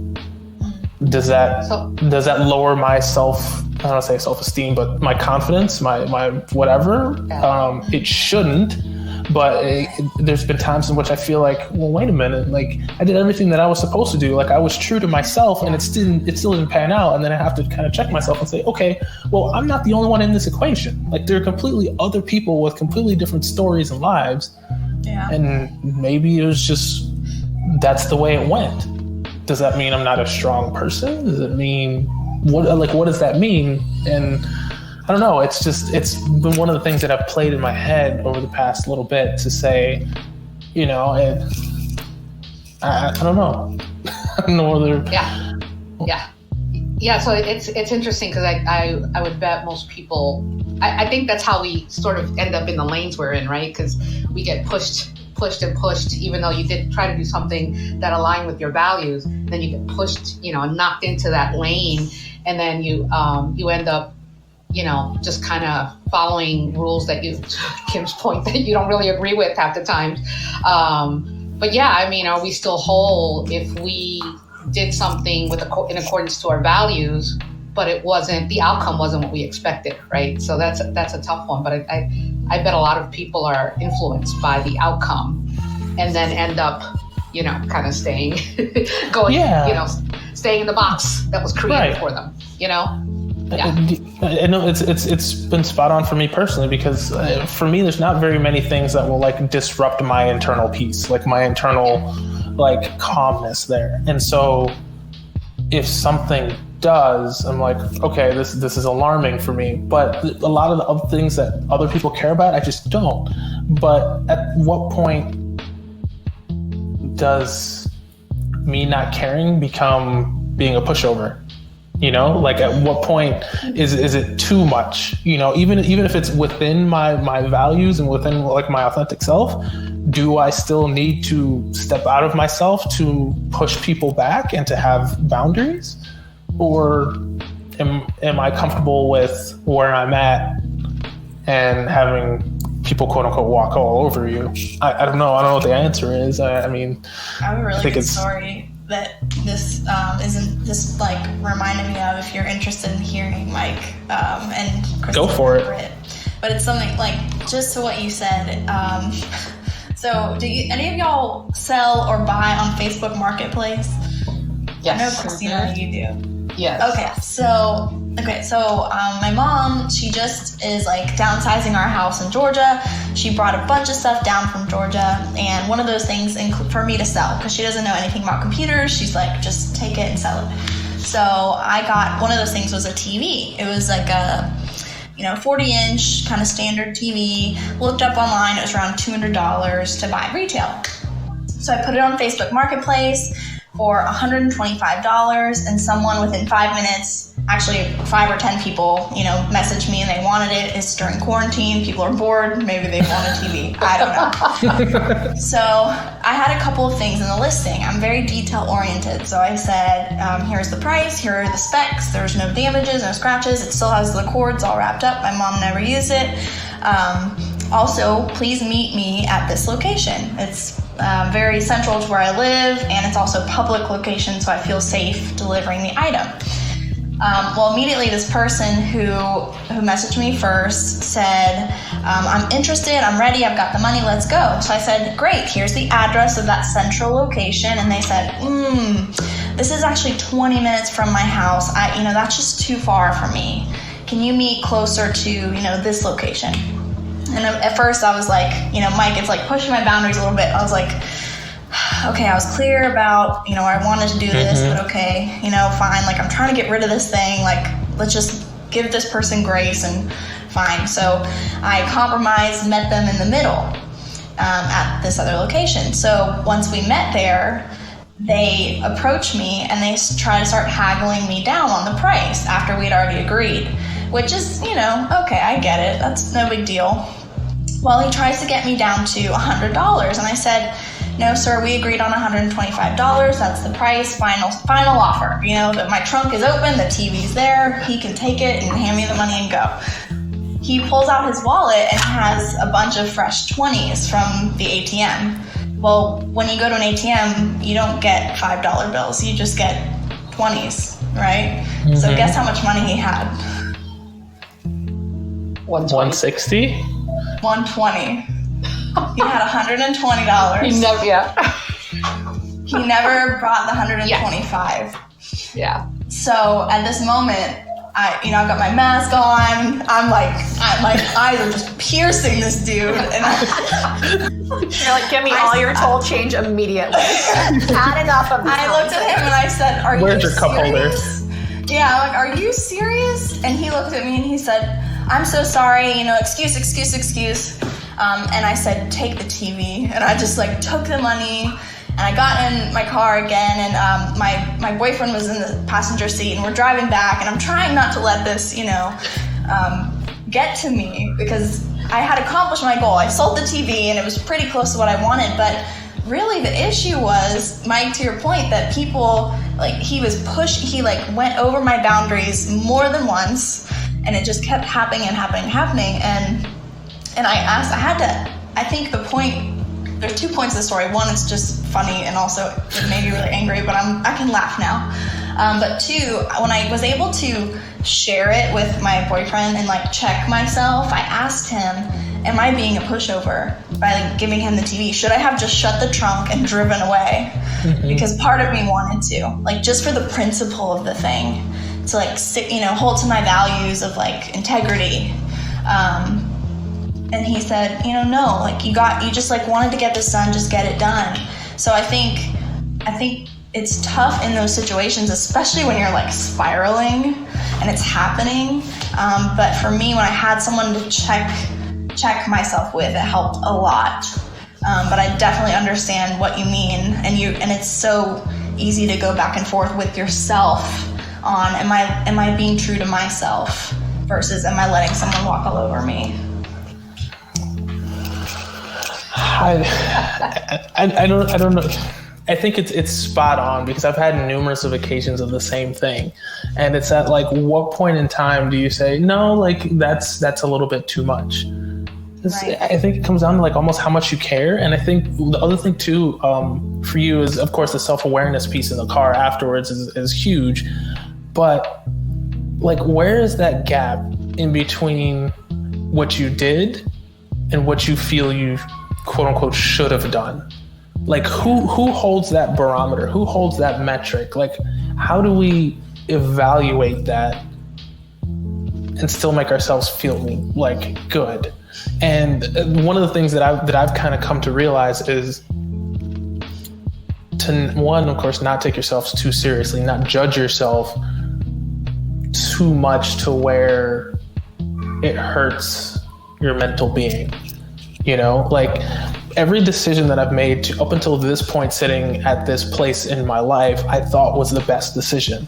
Does that lower my I don't want to say self-esteem, but my confidence, my whatever? It shouldn't, but there's been times in which I feel like, well, wait a minute, like I did everything that I was supposed to do. Like I was true to myself and it still didn't pan out. And then I have to kind of check myself and say, okay, well, I'm not the only one in this equation. Like there are completely other people with completely different stories and lives. Yeah. And maybe it was just, that's the way it went. Does that mean I'm not a strong person? Does it mean what does that mean? And I don't know. It's been one of the things that I've played in my head over the past little bit to say, I don't know. I don't know whether. Yeah. So it's interesting because I would bet most people. I think that's how we sort of end up in the lanes we're in, right? Because we get pushed, even though you did try to do something that aligned with your values. Then you get pushed, and knocked into that lane, and then you end up, just kind of following rules that Kim's point, that you don't really agree with half the time. But yeah, I mean, are we still whole if we did something in accordance to our values, but the outcome wasn't what we expected, right? So that's a tough one. But I bet a lot of people are influenced by the outcome and then end up, kind of staying, staying in the box that was created for them, Yeah. I know it's been spot on for me personally because for me, there's not very many things that will like disrupt my internal peace, like my internal like calmness there. And so if something does, I'm like, okay, this is alarming for me. But a lot of the other things that other people care about, I just don't. But at what point does me not caring become being a pushover? Like at what point is it too much? Even if it's within my values and within like my authentic self, do I still need to step out of myself to push people back and to have boundaries? Or am I comfortable with where I'm at and having people quote unquote walk all over you? I don't know. I don't know what the answer is. I mean, I have a really good story that this isn't just like reminded me of, if you're interested in hearing, Mike, and Cristina. Go for it. Britt. But it's something like just to what you said. So do any of y'all sell or buy on Facebook Marketplace? Yes. I know, Cristina, you do. Yes. Okay, so my mom, she just is like downsizing our house in Georgia. She brought a bunch of stuff down from Georgia, and one of those things for me to sell, because she doesn't know anything about computers. She's like, just take it and sell it. So I got, one of those things was a TV. It was like a 40-inch kind of standard TV. Looked up online, it was around $200 to buy retail. So I put it on Facebook Marketplace for $125, and someone within 5 minutes, actually 5 or 10 people, messaged me and they wanted it. It's during quarantine, people are bored, maybe they want a TV, I don't know. So I had a couple of things in the listing. I'm very detail oriented, so I said, here's the price, here are the specs, there's no damages, no scratches, it still has the cords all wrapped up, my mom never used it. Also, please meet me at this location. It's very central to where I live, and it's also a public location, so I feel safe delivering the item. Well, immediately this person who messaged me first said, I'm interested, I'm ready, I've got the money, let's go. So I said, great, here's the address of that central location. And they said, this is actually 20 minutes from my house. That's just too far for me. Can you meet closer to, this location? And at first I was like, Mike, it's like pushing my boundaries a little bit. I was like, okay, I was clear about, I wanted to do this, but okay, fine. Like, I'm trying to get rid of this thing. Like, let's just give this person grace and fine. So I compromised, met them in the middle at this other location. So once we met there, they approached me and they tried to start haggling me down on the price after we'd already agreed, which is, okay, I get it. That's no big deal. Well, he tries to get me down to $100, and I said, no, sir, we agreed on $125. That's the price, final offer. That my trunk is open, the TV's there, he can take it and hand me the money and go. He pulls out his wallet and has a bunch of fresh 20s from the ATM. Well, when you go to an ATM, you don't get $5 bills, you just get 20s, right? So guess how much money he had? 160? 120. He had $120. He never brought the 125. Yeah. So at this moment, I've got my mask on. My eyes are just piercing this dude. And you're like, give me all your toll change immediately. Add enough of this. I looked at him and I said, "Are Where's you your cup holder?" Yeah, I'm like, "Are you serious?" And he looked at me and he said, "I'm so sorry. Excuse." And I said, take the TV. And I just took the money, and I got in my car again, and my boyfriend was in the passenger seat, and we're driving back, and I'm trying not to let this, get to me, because I had accomplished my goal. I sold the TV, and it was pretty close to what I wanted, but really the issue was, Mike, to your point, that people, he went over my boundaries more than once, and it just kept happening, and I think the point, there's 2 points of the story. One, it's just funny, and also it made me really angry, but I can laugh now. But 2, when I was able to share it with my boyfriend and check myself, I asked him, am I being a pushover by giving him the TV? Should I have just shut the trunk and driven away? Because part of me wanted to, just for the principle of the thing, to hold to my values of integrity. And he said, no, you just wanted to get this done, just get it done. So I think it's tough in those situations, especially when you're spiraling and it's happening. But for me, when I had someone to check myself with, it helped a lot. But I definitely understand what you mean, and it's so easy to go back and forth with yourself on, am I being true to myself versus am I letting someone walk all over me? I don't know. I think it's spot on, because I've had numerous of occasions of the same thing, and it's at like what point in time do you say no, like that's a little bit too much? Right. I think it comes down to like almost how much you care. And I think the other thing too, for you is of course the self-awareness piece in the car afterwards is huge, but like where is that gap in between what you did and what you feel you quote unquote should have done? Like who holds that barometer? Who holds that metric? Like how do we evaluate that and still make ourselves feel like good? And one of the things that I've kind of come to realize is to, one, of course, not take yourself too seriously, not judge yourself too much to where it hurts your mental being. You know, like every decision that I've made up until this point, sitting at this place in my life, I thought was the best decision.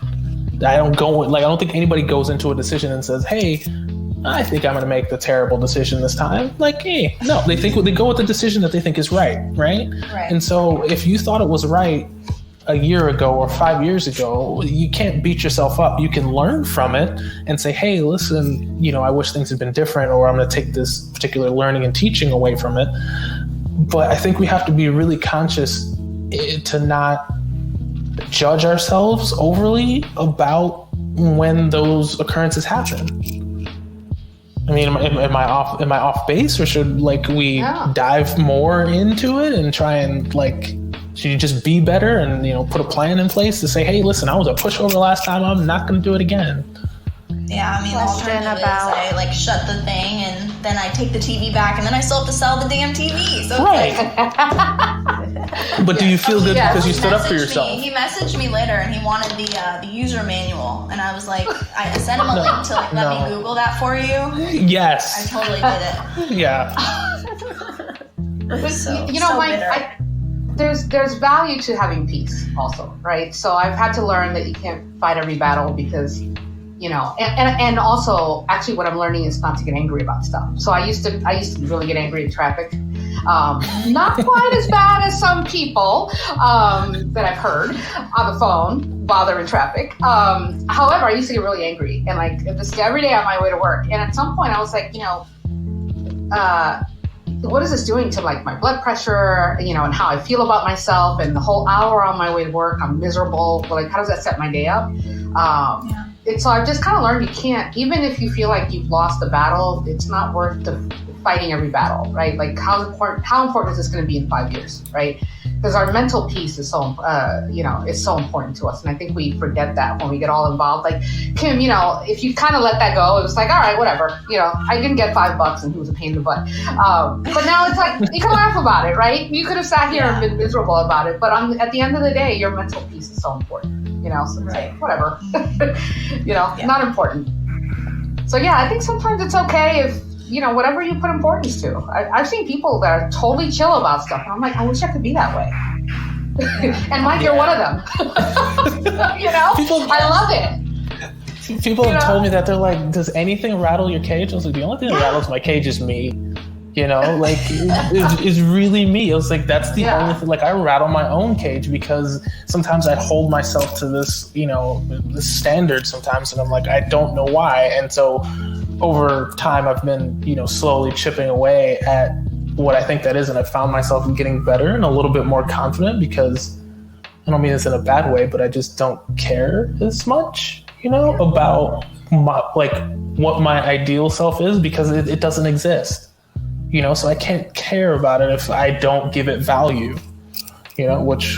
I don't think anybody goes into a decision and says, hey, I think I'm going to make the terrible decision this time. Like, hey, no, they go with the decision that they think is right. And so if you thought it was right a year ago or 5 years ago, you can't beat yourself up. You can learn from it and say, hey, listen, you know, I wish things had been different, or I'm going to take this particular learning and teaching away from it. But I think we have to be really conscious to not judge ourselves overly about when those occurrences happen. I mean, am I off base, or should we dive more into it and try and should you just be better and, you know, put a plan in place to say, hey, listen, I was a pushover last time, I'm not going to do it again. Yeah, I mean, the alternative is I shut the thing and then I take the TV back and then I still have to sell the damn TV. So right. But do you feel good because you stood up for yourself? He messaged me later and he wanted the user manual, and I was like, I sent him a link to let me Google that for you. Yes. I totally did it. Yeah. Mike, there's value to having peace also, right? So I've had to learn that you can't fight every battle, because, you know, and also actually what I'm learning is not to get angry about stuff. So I used to really get angry in traffic. Not quite as bad as some people that I've heard on the phone bother in traffic. However, I used to get really angry, and just every day on my way to work. And at some point I was like, you know, what is this doing to my blood pressure, you know, and how I feel about myself, and the whole hour on my way to work, I'm miserable. But how does that set my day up? And so I've just kind of learned you can't, even if you feel like you've lost the battle, it's not worth fighting every battle, right? How important is this going to be in 5 years, right? Because our mental peace is so, is so important to us. And I think we forget that when we get all involved. Like, Kim, you know, if you kind of let that go, it was like, all right, whatever. You know, I didn't get $5 and it was a pain in the butt. But now it's like, you can laugh about it, right? You could have sat here and been miserable about it. But at the end of the day, your mental peace is so important. You know, so it's like, whatever. You know, not important. So yeah, I think sometimes it's okay if, you know, whatever you put importance to. I've seen people that are totally chill about stuff, and I'm like, I wish I could be that way. And Mike, you're one of them. You know, I love it. People have told me that they're like, does anything rattle your cage? I was like, the only thing that rattles my cage is me. You know, it's really me. It was like, that's the only thing. I rattle my own cage, because sometimes I hold myself to this, you know, this standard sometimes, and I'm like, I don't know why. And so over time, I've been, you know, slowly chipping away at what I think that is, and I found myself getting better and a little bit more confident, because I don't mean this in a bad way, but I just don't care as much, you know, about what my ideal self is, because it doesn't exist. You know, so I can't care about it if I don't give it value, you know, which,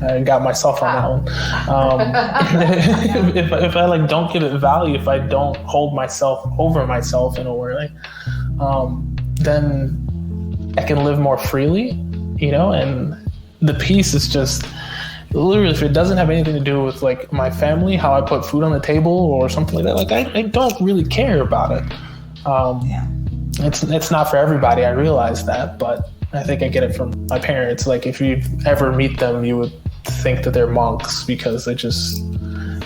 I got myself on that one. If I don't give it value, if I don't hold myself over myself in a way, then I can live more freely, you know, and the peace is just literally, if it doesn't have anything to do with my family, how I put food on the table or something like that, I don't really care about it. It's not for everybody. I realize that, but I think I get it from my parents. Like, if you ever meet them, you would think that they're monks, because they just,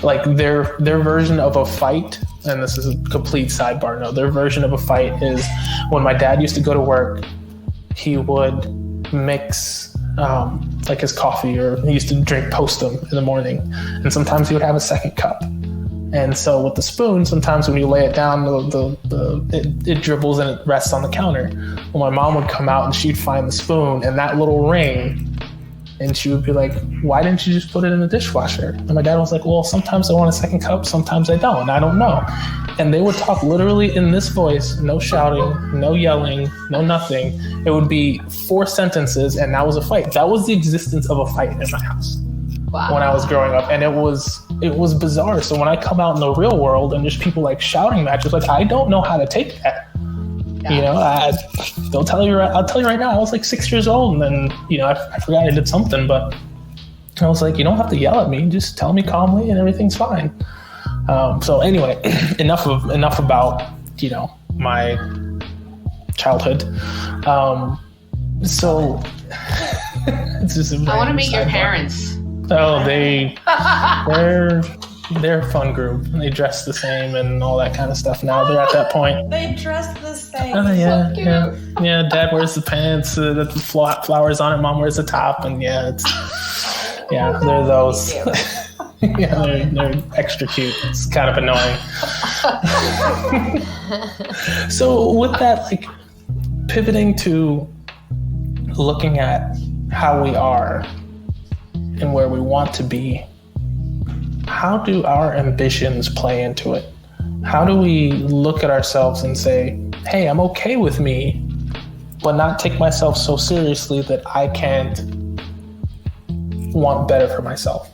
like, their version of a fight, and this is a complete sidebar, no, their version of a fight is when my dad used to go to work, he would mix like his coffee, or he used to drink Postum in the morning, and sometimes he would have a second cup. And so with the spoon, sometimes when you lay it down, it dribbles and it rests on the counter. Well, my mom would come out and she'd find the spoon and that little ring, and she would be like, why didn't you just put it in the dishwasher? And my dad was like, well, sometimes I want a second cup, sometimes I don't. I don't know. And they would talk literally in this voice, no shouting, no yelling, no nothing. It would be 4 sentences, and that was a fight. That was the existence of a fight in my house. Wow. When I was growing up, and it was bizarre. So when I come out in the real world and there's people like shouting matches, like, I don't know how to take that. Yeah. You know, I'll tell you right now, I was like 6 years old, and then, you know, I forgot I did something, but I was like, you don't have to yell at me, just tell me calmly and everything's fine. So anyway, enough about, you know, my childhood. So it's just I want to meet your parents. Oh, they're a fun group. They dress the same and all that kind of stuff. Now they're at that point. They dress the same. Yeah, so cute. Yeah. Dad wears the pants that the flowers on it. Mom wears the top, and they're those. Yeah, they're extra cute. It's kind of annoying. So with that, like, pivoting to looking at how we are and where we want to be, how do our ambitions play into it? How do we look at ourselves and say, hey, I'm okay with me, but not take myself so seriously that I can't want better for myself?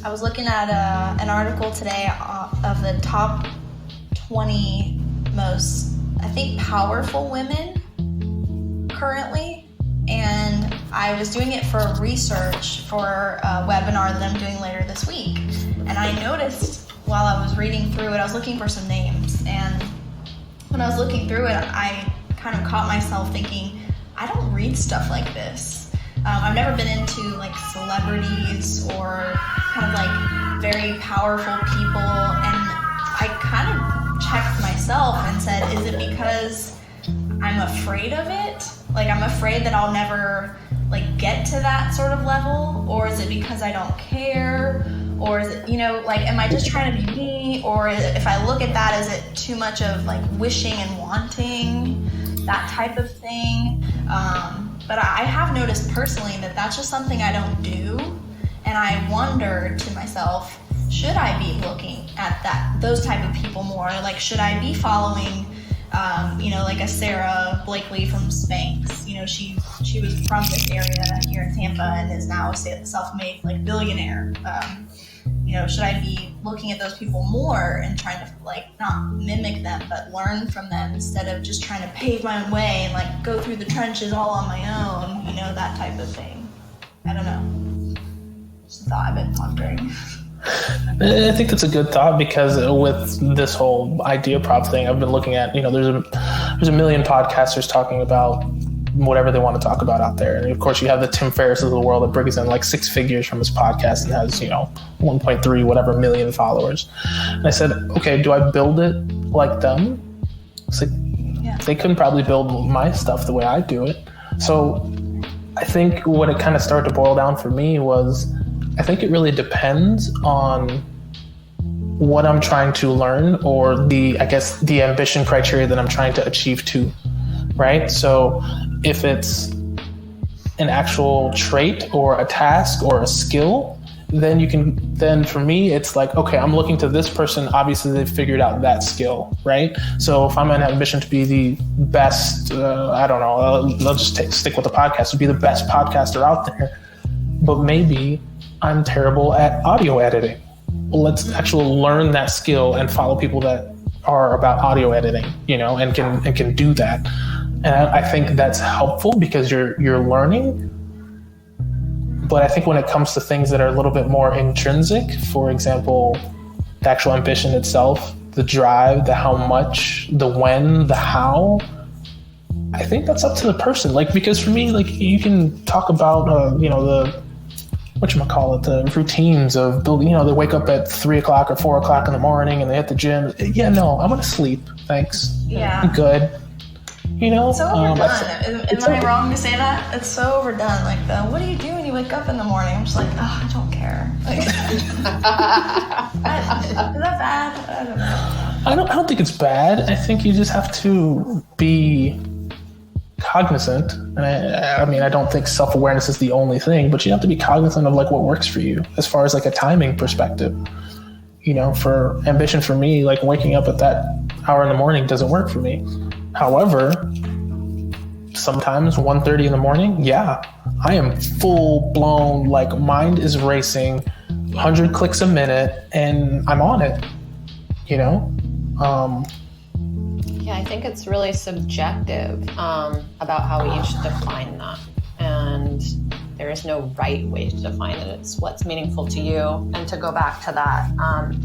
I was looking at an article today of the top 20 most, I think, powerful women currently, and I was doing it for research for a webinar that I'm doing later this week. And I noticed while I was reading through it, I was looking for some names, and when I was looking through it, I kind of caught myself thinking, I don't read stuff like this. I've never been into like celebrities or kind of like very powerful people, and I kind of checked myself and said, is it because I'm afraid of it? Like, I'm afraid that I'll never like get to that sort of level, or is it because I don't care, or is it, you know, like, am I just trying to be me, or if I look at that, is it too much of like wishing and wanting, that type of thing? But I have noticed personally that that's just something I don't do, and I wonder to myself, should I be looking at those type of people more? Like, should I be following you know, like a Sarah Blakely from Spanx? You know, she was from this area here in Tampa and is now a self-made like billionaire. You know, should I be looking at those people more and trying to like not mimic them but learn from them, instead of just trying to pave my own way and like go through the trenches all on my own, you know, that type of thing. I don't know. Just a thought I've been pondering. I think it's a good thought, because with this whole idea prop thing, I've been looking at, you know, there's a million podcasters talking about whatever they want to talk about out there. And of course you have the Tim Ferriss of the world that brings in like 6 figures from his podcast and has, you know, 1.3 whatever million followers. And I said, okay, do I build it like them? It's like, yeah, they couldn't probably build my stuff the way I do it. So I think what it kind of started to boil down for me was, I think it really depends on what I'm trying to learn, or the ambition criteria that I'm trying to achieve too, right? So if it's an actual trait or a task or a skill, then for me, it's like, okay, I'm looking to this person. Obviously they've figured out that skill, right? So if I'm an ambition to be the best, I don't know, I'll just stick with the podcast, to be the best podcaster out there, but maybe I'm terrible at audio editing. Well, let's actually learn that skill and follow people that are about audio editing, you know, and can do that. And I think that's helpful because you're learning. But I think when it comes to things that are a little bit more intrinsic, for example, the actual ambition itself, the drive, the how much, the when, the how, I think that's up to the person. Like, because for me, like, you can talk about, the the routines of building, they wake up at 3 o'clock or 4 o'clock in the morning and they hit the gym. Yeah, no, I'm going to sleep. Thanks. Yeah. I'm good. It's so overdone. Am I wrong to say that? It's so overdone. Like, what do you do when you wake up in the morning? I'm just like, oh, I don't care. Like, is that bad? I don't know. I don't think it's bad. I think you just have to be cognizant. And I don't think self-awareness is the only thing, but you have to be cognizant of like what works for you as far as like a timing perspective. For ambition for me, like waking up at that hour in the morning doesn't work for me. However, sometimes 1:30 in the morning, yeah, I am full blown, like mind is racing, 100 clicks a minute, and I'm on it, Yeah, I think it's really subjective about how we each define that. And there is no right way to define it. It's what's meaningful to you. And to go back to that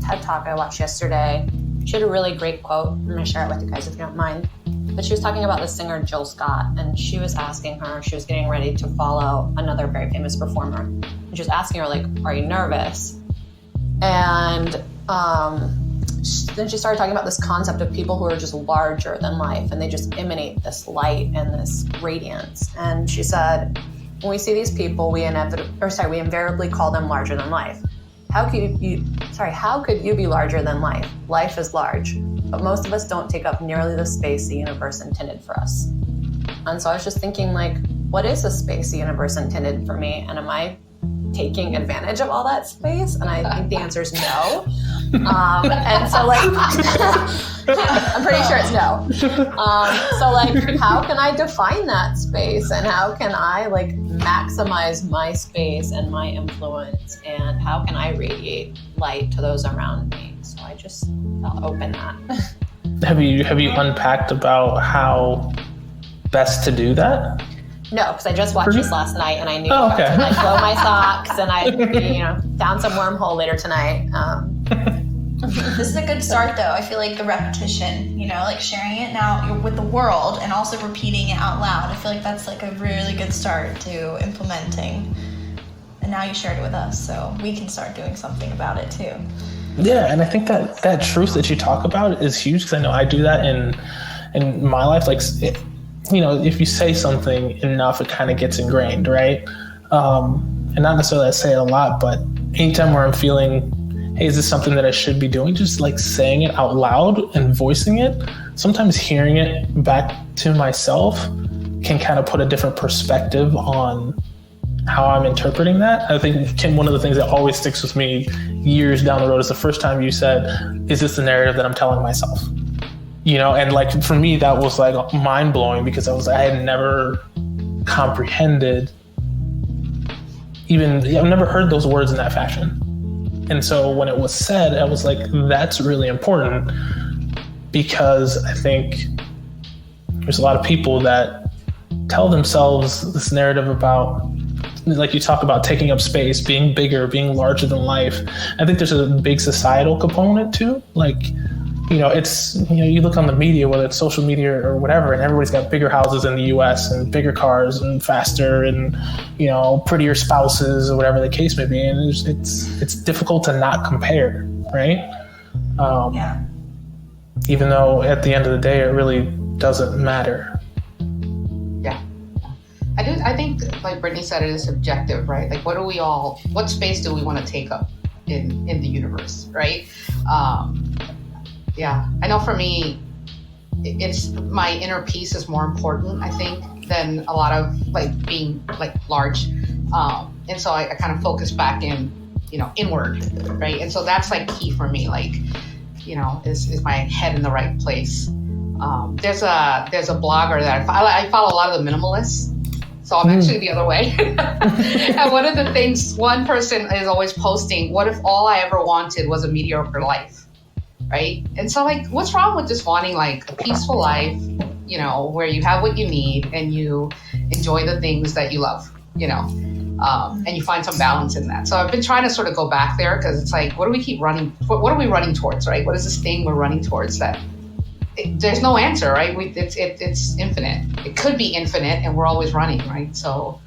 TED Talk I watched yesterday, she had a really great quote. I'm going to share it with you guys if you don't mind. But she was talking about the singer Jill Scott, and she was asking her, she was getting ready to follow another very famous performer. And she was asking her, like, are you nervous? And then she started talking about this concept of people who are just larger than life, and they just emanate this light and this radiance. And she said, when we see these people, we invariably call them larger than life. How could you be larger than life? Life is large, but most of us don't take up nearly the space the universe intended for us. And so I was just thinking, like, what is the space the universe intended for me? And am I taking advantage of all that space? And I think the answer is no. And so, like, I'm pretty sure it's no. So, like, how can I define that space? And how can I, like, maximize my space and my influence? And how can I radiate light to those around me? So I just felt open that. Have you unpacked about how best to do that? No, because I just watched this last night and I knew I would like blow my socks and I'd be, down some wormhole later tonight. This is a good start, though. I feel like the repetition, like sharing it now with the world and also repeating it out loud. I feel like that's like a really good start to implementing. And now you shared it with us, so we can start doing something about it too. Yeah, and I think that truth that you talk about is huge, because I know I do that in my life. Like, if you say something enough, it kind of gets ingrained, right? And not necessarily I say it a lot, but anytime where I'm feeling, hey, is this something that I should be doing? Just like saying it out loud and voicing it, sometimes hearing it back to myself can kind of put a different perspective on how I'm interpreting that. I think, Kim, one of the things that always sticks with me years down the road is the first time you said, is this the narrative that I'm telling myself? And like, for me, that was like mind blowing, because I had never comprehended I've never heard those words in that fashion. And so when it was said, I was like, that's really important, because I think there's a lot of people that tell themselves this narrative about, like you talk about, taking up space, being bigger, being larger than life. I think there's a big societal component too. Like, it's, you look on the media, whether it's social media or whatever, and everybody's got bigger houses in the US and bigger cars and faster and, prettier spouses or whatever the case may be. And it's difficult to not compare, right? Yeah. Even though at the end of the day, it really doesn't matter. Yeah. I think, like Brittany said, it is subjective, right? Like, what space do we want to take up in the universe, right? Yeah, I know for me, it's my inner peace is more important, I think, than a lot of like being like large. And so I kind of focus back inward, right? And so that's like key for me, like, is my head in the right place? There's a blogger that I follow a lot of the minimalists. So I'm actually the other way. And one of the things, one person is always posting, what if all I ever wanted was a mediocre life? Right? And so, like, what's wrong with just wanting like a peaceful life, where you have what you need and you enjoy the things that you love, and you find some balance in that. So I've been trying to sort of go back there, because it's like, what do we keep running? What are we running towards, right? What is this thing we're running towards that there's no answer, right? It's infinite. It could be infinite, and we're always running, right? So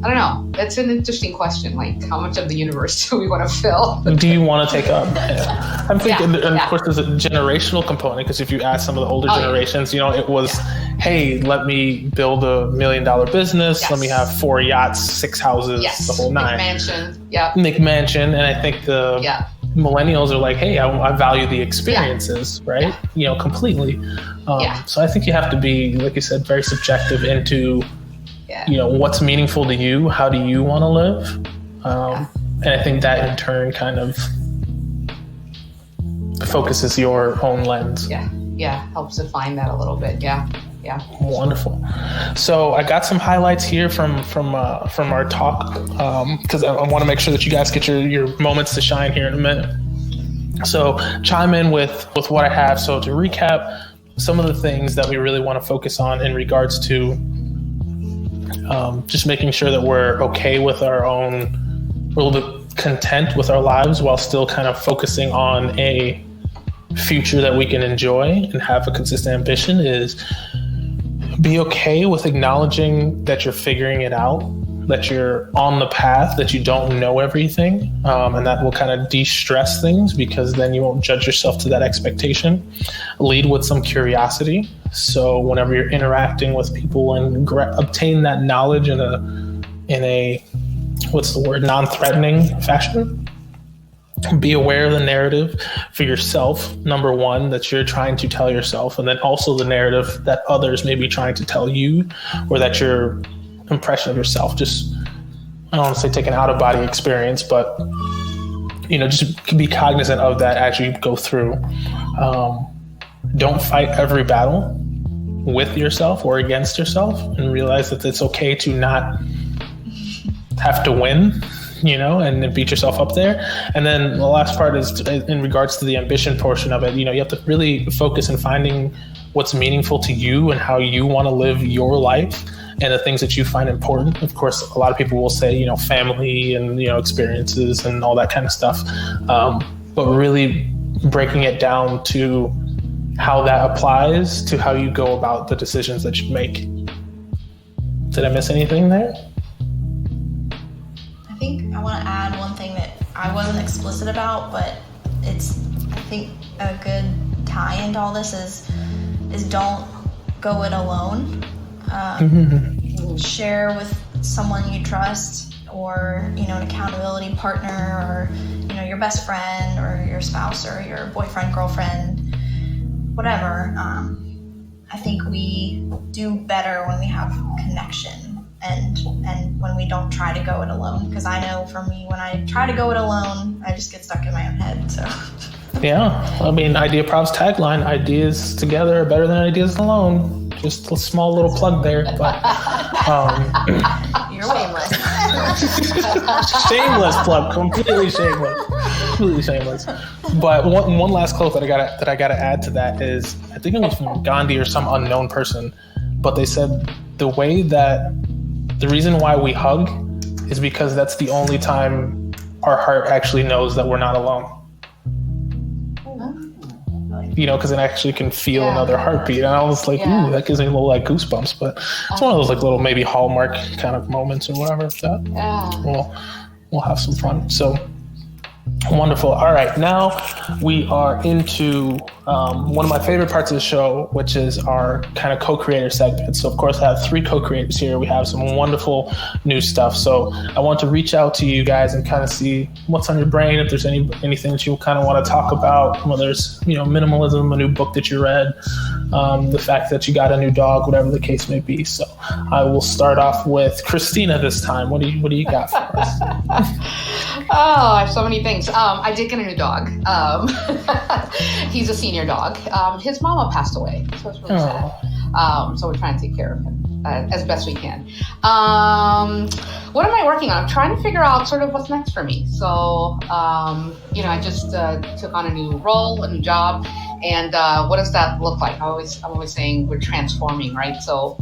I don't know. That's an interesting question. Like, how much of the universe do we want to fill? Do you want to take up? Yeah. I'm thinking, and of course, there's a generational component, because if you ask some of the older generations, it was, hey, let me build $1 million business. Yes. Let me have 4 yachts, 6 houses, the whole nine. McMansion. And I think the millennials are like, hey, I value the experiences, right? Completely. So I think you have to be, like you said, very subjective into what's meaningful to you, how do you want to live, and I think that in turn kind of focuses your own lens. Helps define that a little bit. Wonderful. So I got some highlights here from our talk, because I want to make sure that you guys get your moments to shine here in a minute. So chime in with what I have. So to recap, some of the things that we really want to focus on in regards to just making sure that we're okay with our own, we're a little bit content with our lives while still kind of focusing on a future that we can enjoy and have a consistent ambition, is be okay with acknowledging that you're figuring it out, that you're on the path, that you don't know everything, and that will kind of de-stress things, because then you won't judge yourself to that expectation. Lead with some curiosity. So whenever you're interacting with people, and obtain that knowledge in a what's the word, non-threatening fashion. Be aware of the narrative for yourself, number one, that you're trying to tell yourself, and then also the narrative that others may be trying to tell you, or that your impression of yourself. Just, I don't want to say take an out-of-body experience, but just be cognizant of that as you go through. Don't fight every battle with yourself or against yourself, and realize that it's okay to not have to win, and beat yourself up there. And then the last part is in regards to the ambition portion of it. You have to really focus on finding what's meaningful to you and how you want to live your life, and the things that you find important. Of course, a lot of people will say, family and, experiences and all that kind of stuff. But really breaking it down to how that applies to how you go about the decisions that you make. Did I miss anything there? I think I want to add one thing that I wasn't explicit about, but it's, I think, a good tie into all this is don't go it alone. Share with someone you trust, or an accountability partner, or your best friend, or your spouse, or your boyfriend, girlfriend, whatever. I think we do better when we have connection, and when we don't try to go it alone. Because I know for me, when I try to go it alone, I just get stuck in my own head. So. Yeah, I mean, Idea Prov's tagline: ideas together are better than ideas alone. Just a small little plug there, but You're shameless. Shameless plug, completely shameless. But one last quote that I gotta add to that is, I think it was from Gandhi or some unknown person, but they said the reason why we hug is because that's the only time our heart actually knows that we're not alone. Because it actually can feel another heartbeat. And I was like, ooh, that gives me a little goosebumps. But it's one of those little maybe Hallmark kind of moments or whatever. We'll have some fun. So wonderful. All right, now we are into one of my favorite parts of the show, which is our kind of co-creator segment. So of course I have 3 co-creators here. We have some wonderful new stuff. So I want to reach out to you guys and kind of see what's on your brain, if there's anything that you kind of want to talk about, whether it's minimalism, a new book that you read, the fact that you got a new dog, whatever the case may be. So I will start off with Cristina this time. What do you got for us? Oh, I have so many things. I did get a new dog. He's a senior dog. His mama passed away, so it's really sad. So we're trying to take care of him as best we can. What am I working on? I'm trying to figure out sort of what's next for me. So, I just took on a new role, a new job, and what does that look like? I'm always saying we're transforming, right? So,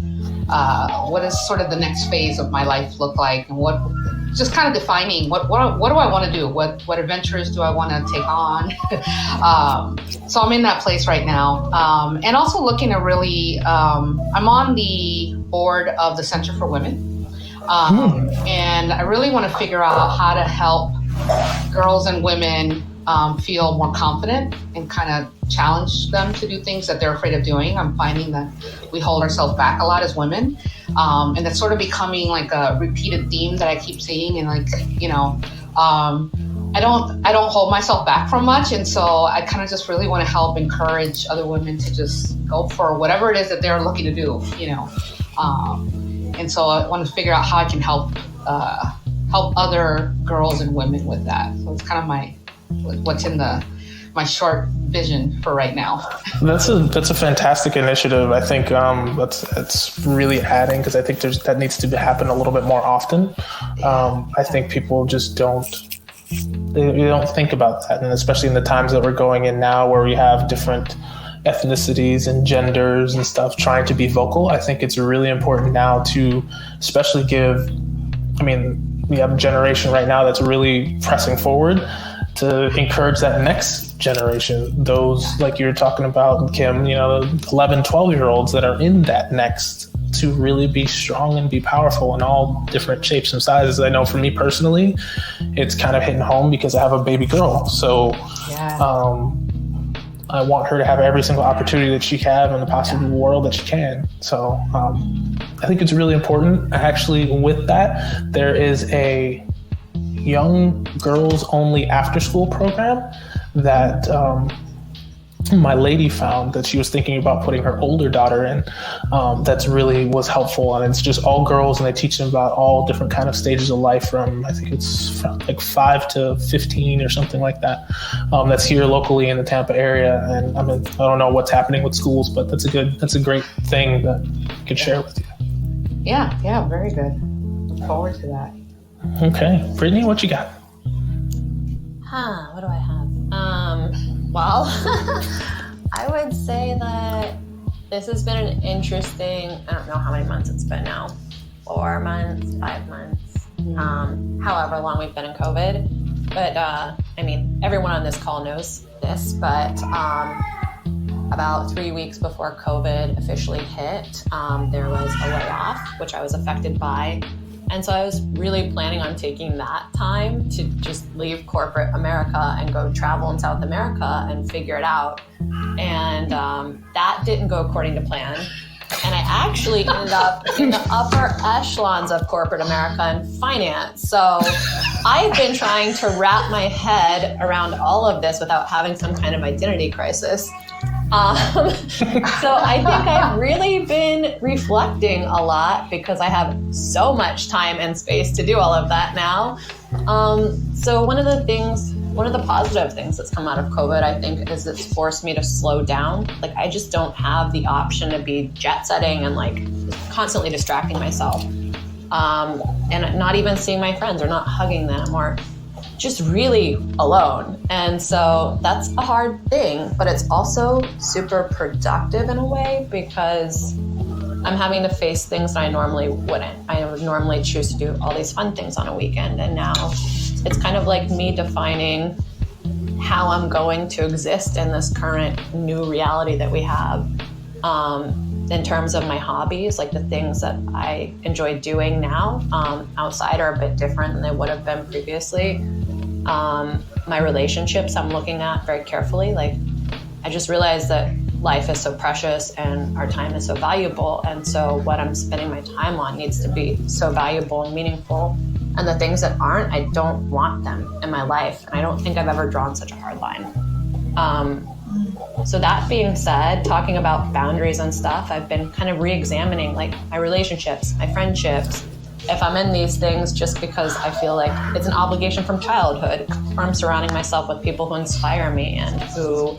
what does sort of the next phase of my life look like, and what just kind of defining what do I want to do? What adventures do I want to take on? So I'm in that place right now. And also looking at really, I'm on the board of the Center for Women. And I really want to figure out how to help girls and women feel more confident and kind of challenge them to do things that they're afraid of doing. I'm finding that we hold ourselves back a lot as women. And that's sort of becoming like a repeated theme that I keep seeing. And like, I don't hold myself back from much. And so I kind of just really want to help encourage other women to just go for whatever it is that they're looking to do, and so I want to figure out how I can help other girls and women with that. So it's kind of what's in my short vision for right now. That's a fantastic initiative. I think that's really adding, because I think that needs to happen a little bit more often. I think people just don't think about that, and especially in the times that we're going in now, where we have different ethnicities and genders and stuff trying to be vocal. I think it's really important now to especially we have a generation right now that's really pressing forward to encourage that next generation, those like you're talking about, Kim, 11, 12-year-olds that are in that next, to really be strong and be powerful in all different shapes and sizes. I know for me personally, it's kind of hitting home because I have a baby girl. So I want her to have every single opportunity that she can in the possible world that she can. So I think it's really important. Actually, with that, there is a young girls only after school program that my lady found that she was thinking about putting her older daughter in. That's really was helpful. And it's just all girls, and they teach them about all different kind of stages of life from, I think it's from like 5 to 15 or something like that. That's here locally in the Tampa area. And I don't know what's happening with schools, but that's a great thing that I could share with you. Yeah, very good. Look forward to that. Okay. Brittany, what you got? What do I have? Well, I would say that this has been an interesting, I don't know how many months it's been now, 4 months, 5 months, however long we've been in COVID. But, everyone on this call knows this, but about 3 weeks before COVID officially hit, there was a layoff, which I was affected by. And so I was really planning on taking that time to just leave corporate America and go travel in South America and figure it out. And that didn't go according to plan. And I actually ended up in the upper echelons of corporate America in finance. So I've been trying to wrap my head around all of this without having some kind of identity crisis. So I think I've really been reflecting a lot because I have so much time and space to do all of that now. So one of the positive things that's come out of COVID, I think, is it's forced me to slow down. Like, I just don't have the option to be jet setting and like constantly distracting myself. And not even seeing my friends or not hugging them or just really alone. And so that's a hard thing, but it's also super productive in a way because I'm having to face things that I normally wouldn't. I would normally choose to do all these fun things on a weekend. And now it's kind of like me defining how I'm going to exist in this current new reality that we have. In terms of my hobbies, like the things that I enjoy doing now outside are a bit different than they would have been previously. My relationships I'm looking at very carefully. Like, I just realized that life is so precious and our time is so valuable. And so what I'm spending my time on needs to be so valuable and meaningful. And the things that aren't, I don't want them in my life. And I don't think I've ever drawn such a hard line. So that being said, talking about boundaries and stuff, I've been kind of re-examining like my relationships, my friendships, if I'm in these things just because I feel like it's an obligation from childhood, or I'm surrounding myself with people who inspire me and who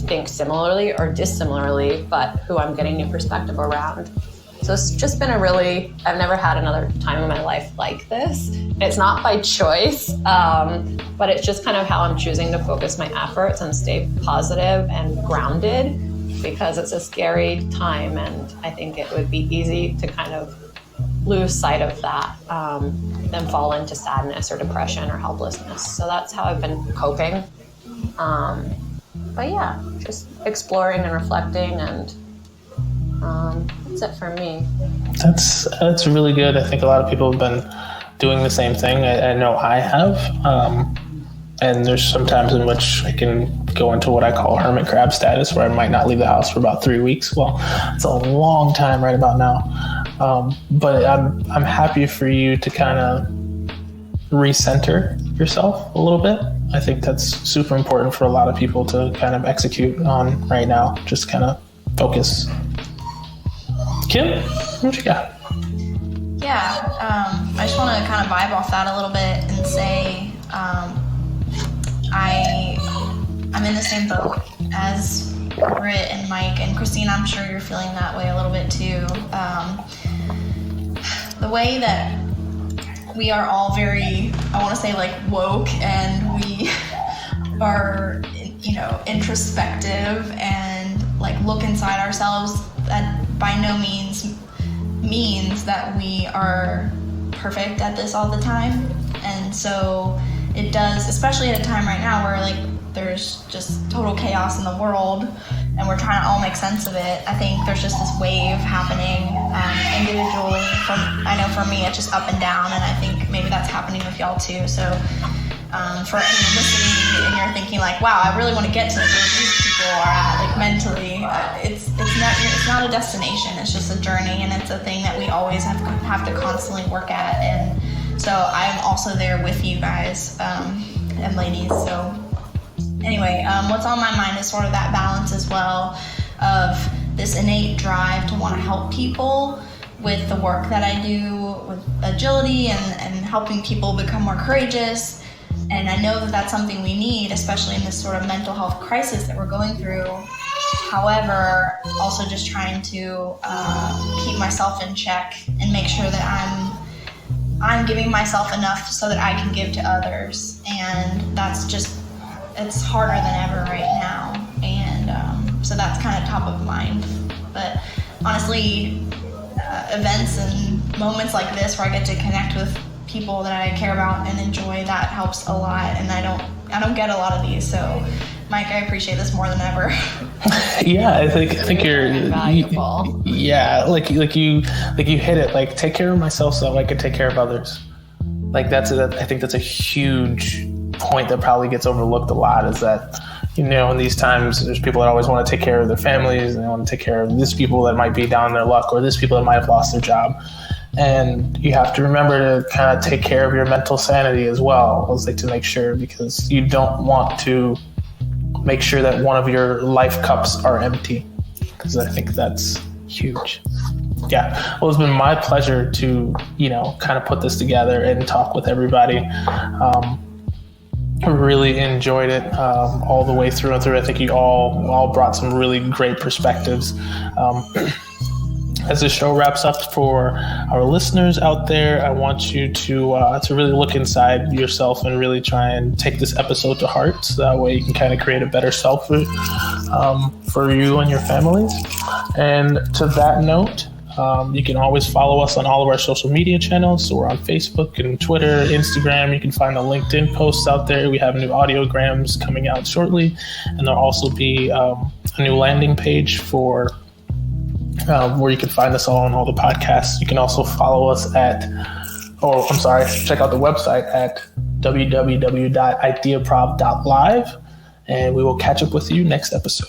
think similarly or dissimilarly, but who I'm getting new perspective around. So it's just been I've never had another time in my life like this. It's not by choice, but it's just kind of how I'm choosing to focus my efforts and stay positive and grounded because it's a scary time. And I think it would be easy to kind of lose sight of that and fall into sadness or depression or helplessness. So that's how I've been coping. But yeah, just exploring and reflecting, and that's it for me. That's really good. I think a lot of people have been doing the same thing. I know I have. And there's some times in which I can go into what I call hermit crab status, where I might not leave the house for about 3 weeks. Well, it's a long time right about now. But I'm happy for you to kind of recenter yourself a little bit. I think that's super important for a lot of people to kind of execute on right now. Just kind of focus. Kim, what you got? Yeah, I just want to kind of vibe off that a little bit and say I'm in the same boat as Britt and Mike and Cristina. I'm sure you're feeling that way a little bit too. The way that we are all very, I want to say, like, woke, and we are, introspective and like look inside ourselves, that by no means means that we are perfect at this all the time. And so it does, especially at a time right now where like there's just total chaos in the world and we're trying to all make sense of it. I think there's just this wave happening individually. I know for me it's just up and down, and I think maybe that's happening with y'all too. So for anyone listening and you're thinking like, wow, I really want to get to where these people are at, like mentally, it's not a destination. It's just a journey, and it's a thing that we always have to constantly work at. And so I'm also there with you guys and ladies. So anyway, what's on my mind is sort of that balance as well of this innate drive to want to help people with the work that I do with agility and helping people become more courageous. And I know that that's something we need, especially in this sort of mental health crisis that we're going through. However, also just trying to keep myself in check and make sure that I'm giving myself enough so that I can give to others. And that's just, it's harder than ever right now. And so that's kind of top of mind. But honestly, events and moments like this where I get to connect with people that I care about and enjoy, that helps a lot. And I don't get a lot of these. So Mike, I appreciate this more than ever. Yeah, I think you're valuable. Yeah, like you hit it. Like, take care of myself so I can take care of others. Like I think that's a huge point that probably gets overlooked a lot, is that, in these times there's people that always want to take care of their families, and they want to take care of these people that might be down in their luck, or these people that might have lost their job. And you have to remember to kind of take care of your mental sanity as well, to make sure, because you don't want to make sure that one of your life cups are empty, because I think that's huge. Yeah, well, it's been my pleasure to, kind of put this together and talk with everybody. I really enjoyed it all the way through and through. I think you all brought some really great perspectives. As the show wraps up, for our listeners out there, I want you to really look inside yourself and really try and take this episode to heart, so that way you can kind of create a better self for you and your families. And to that note, you can always follow us on all of our social media channels. So we're on Facebook and Twitter, Instagram. You can find the LinkedIn posts out there. We have new audiograms coming out shortly, and there'll also be a new landing page for where you can find us all on all the podcasts. You can also follow us check out the website at www.ideaprov.live, and we will catch up with you next episode.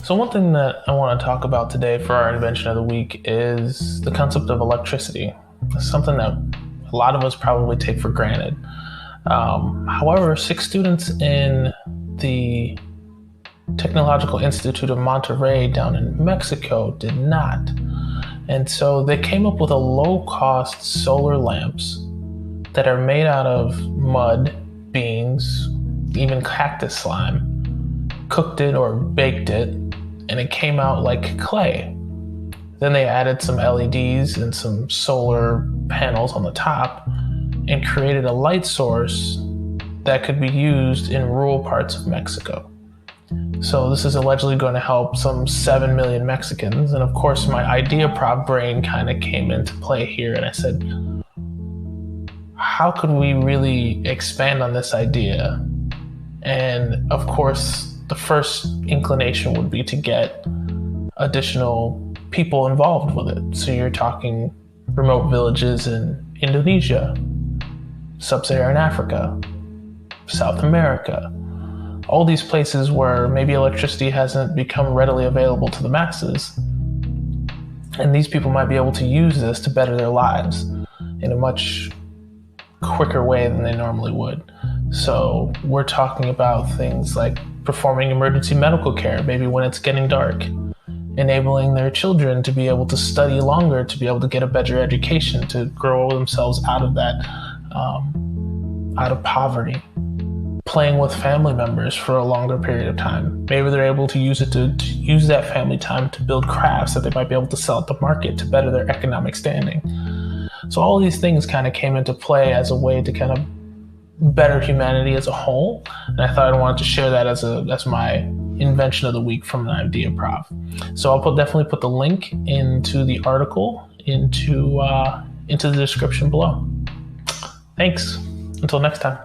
So one thing that I want to talk about today for our invention of the week is the concept of electricity. It's something that a lot of us probably take for granted. However, 6 students in the Technological Institute of Monterrey down in Mexico did not. And so they came up with a low-cost solar lamps that are made out of mud, beans, even cactus slime, cooked it or baked it, and it came out like clay. Then they added some LEDs and some solar panels on the top and created a light source that could be used in rural parts of Mexico. So this is allegedly going to help some 7 million Mexicans. And of course, my idea prop brain kind of came into play here. And I said, how could we really expand on this idea? And of course, the first inclination would be to get additional people involved with it. So you're talking remote villages in Indonesia, Sub-Saharan Africa, South America, all these places where maybe electricity hasn't become readily available to the masses. And these people might be able to use this to better their lives in a much quicker way than they normally would. So we're talking about things like performing emergency medical care, maybe when it's getting dark, enabling their children to be able to study longer, to be able to get a better education, to grow themselves out of that, out of poverty, playing with family members for a longer period of time. Maybe they're able to use it to use that family time to build crafts that they might be able to sell at the market to better their economic standing. So all these things kind of came into play as a way to kind of better humanity as a whole. And I thought I wanted to share that as my invention of the week from an idea prop. So I'll definitely put the link into the article into the description below. Thanks. Until next time.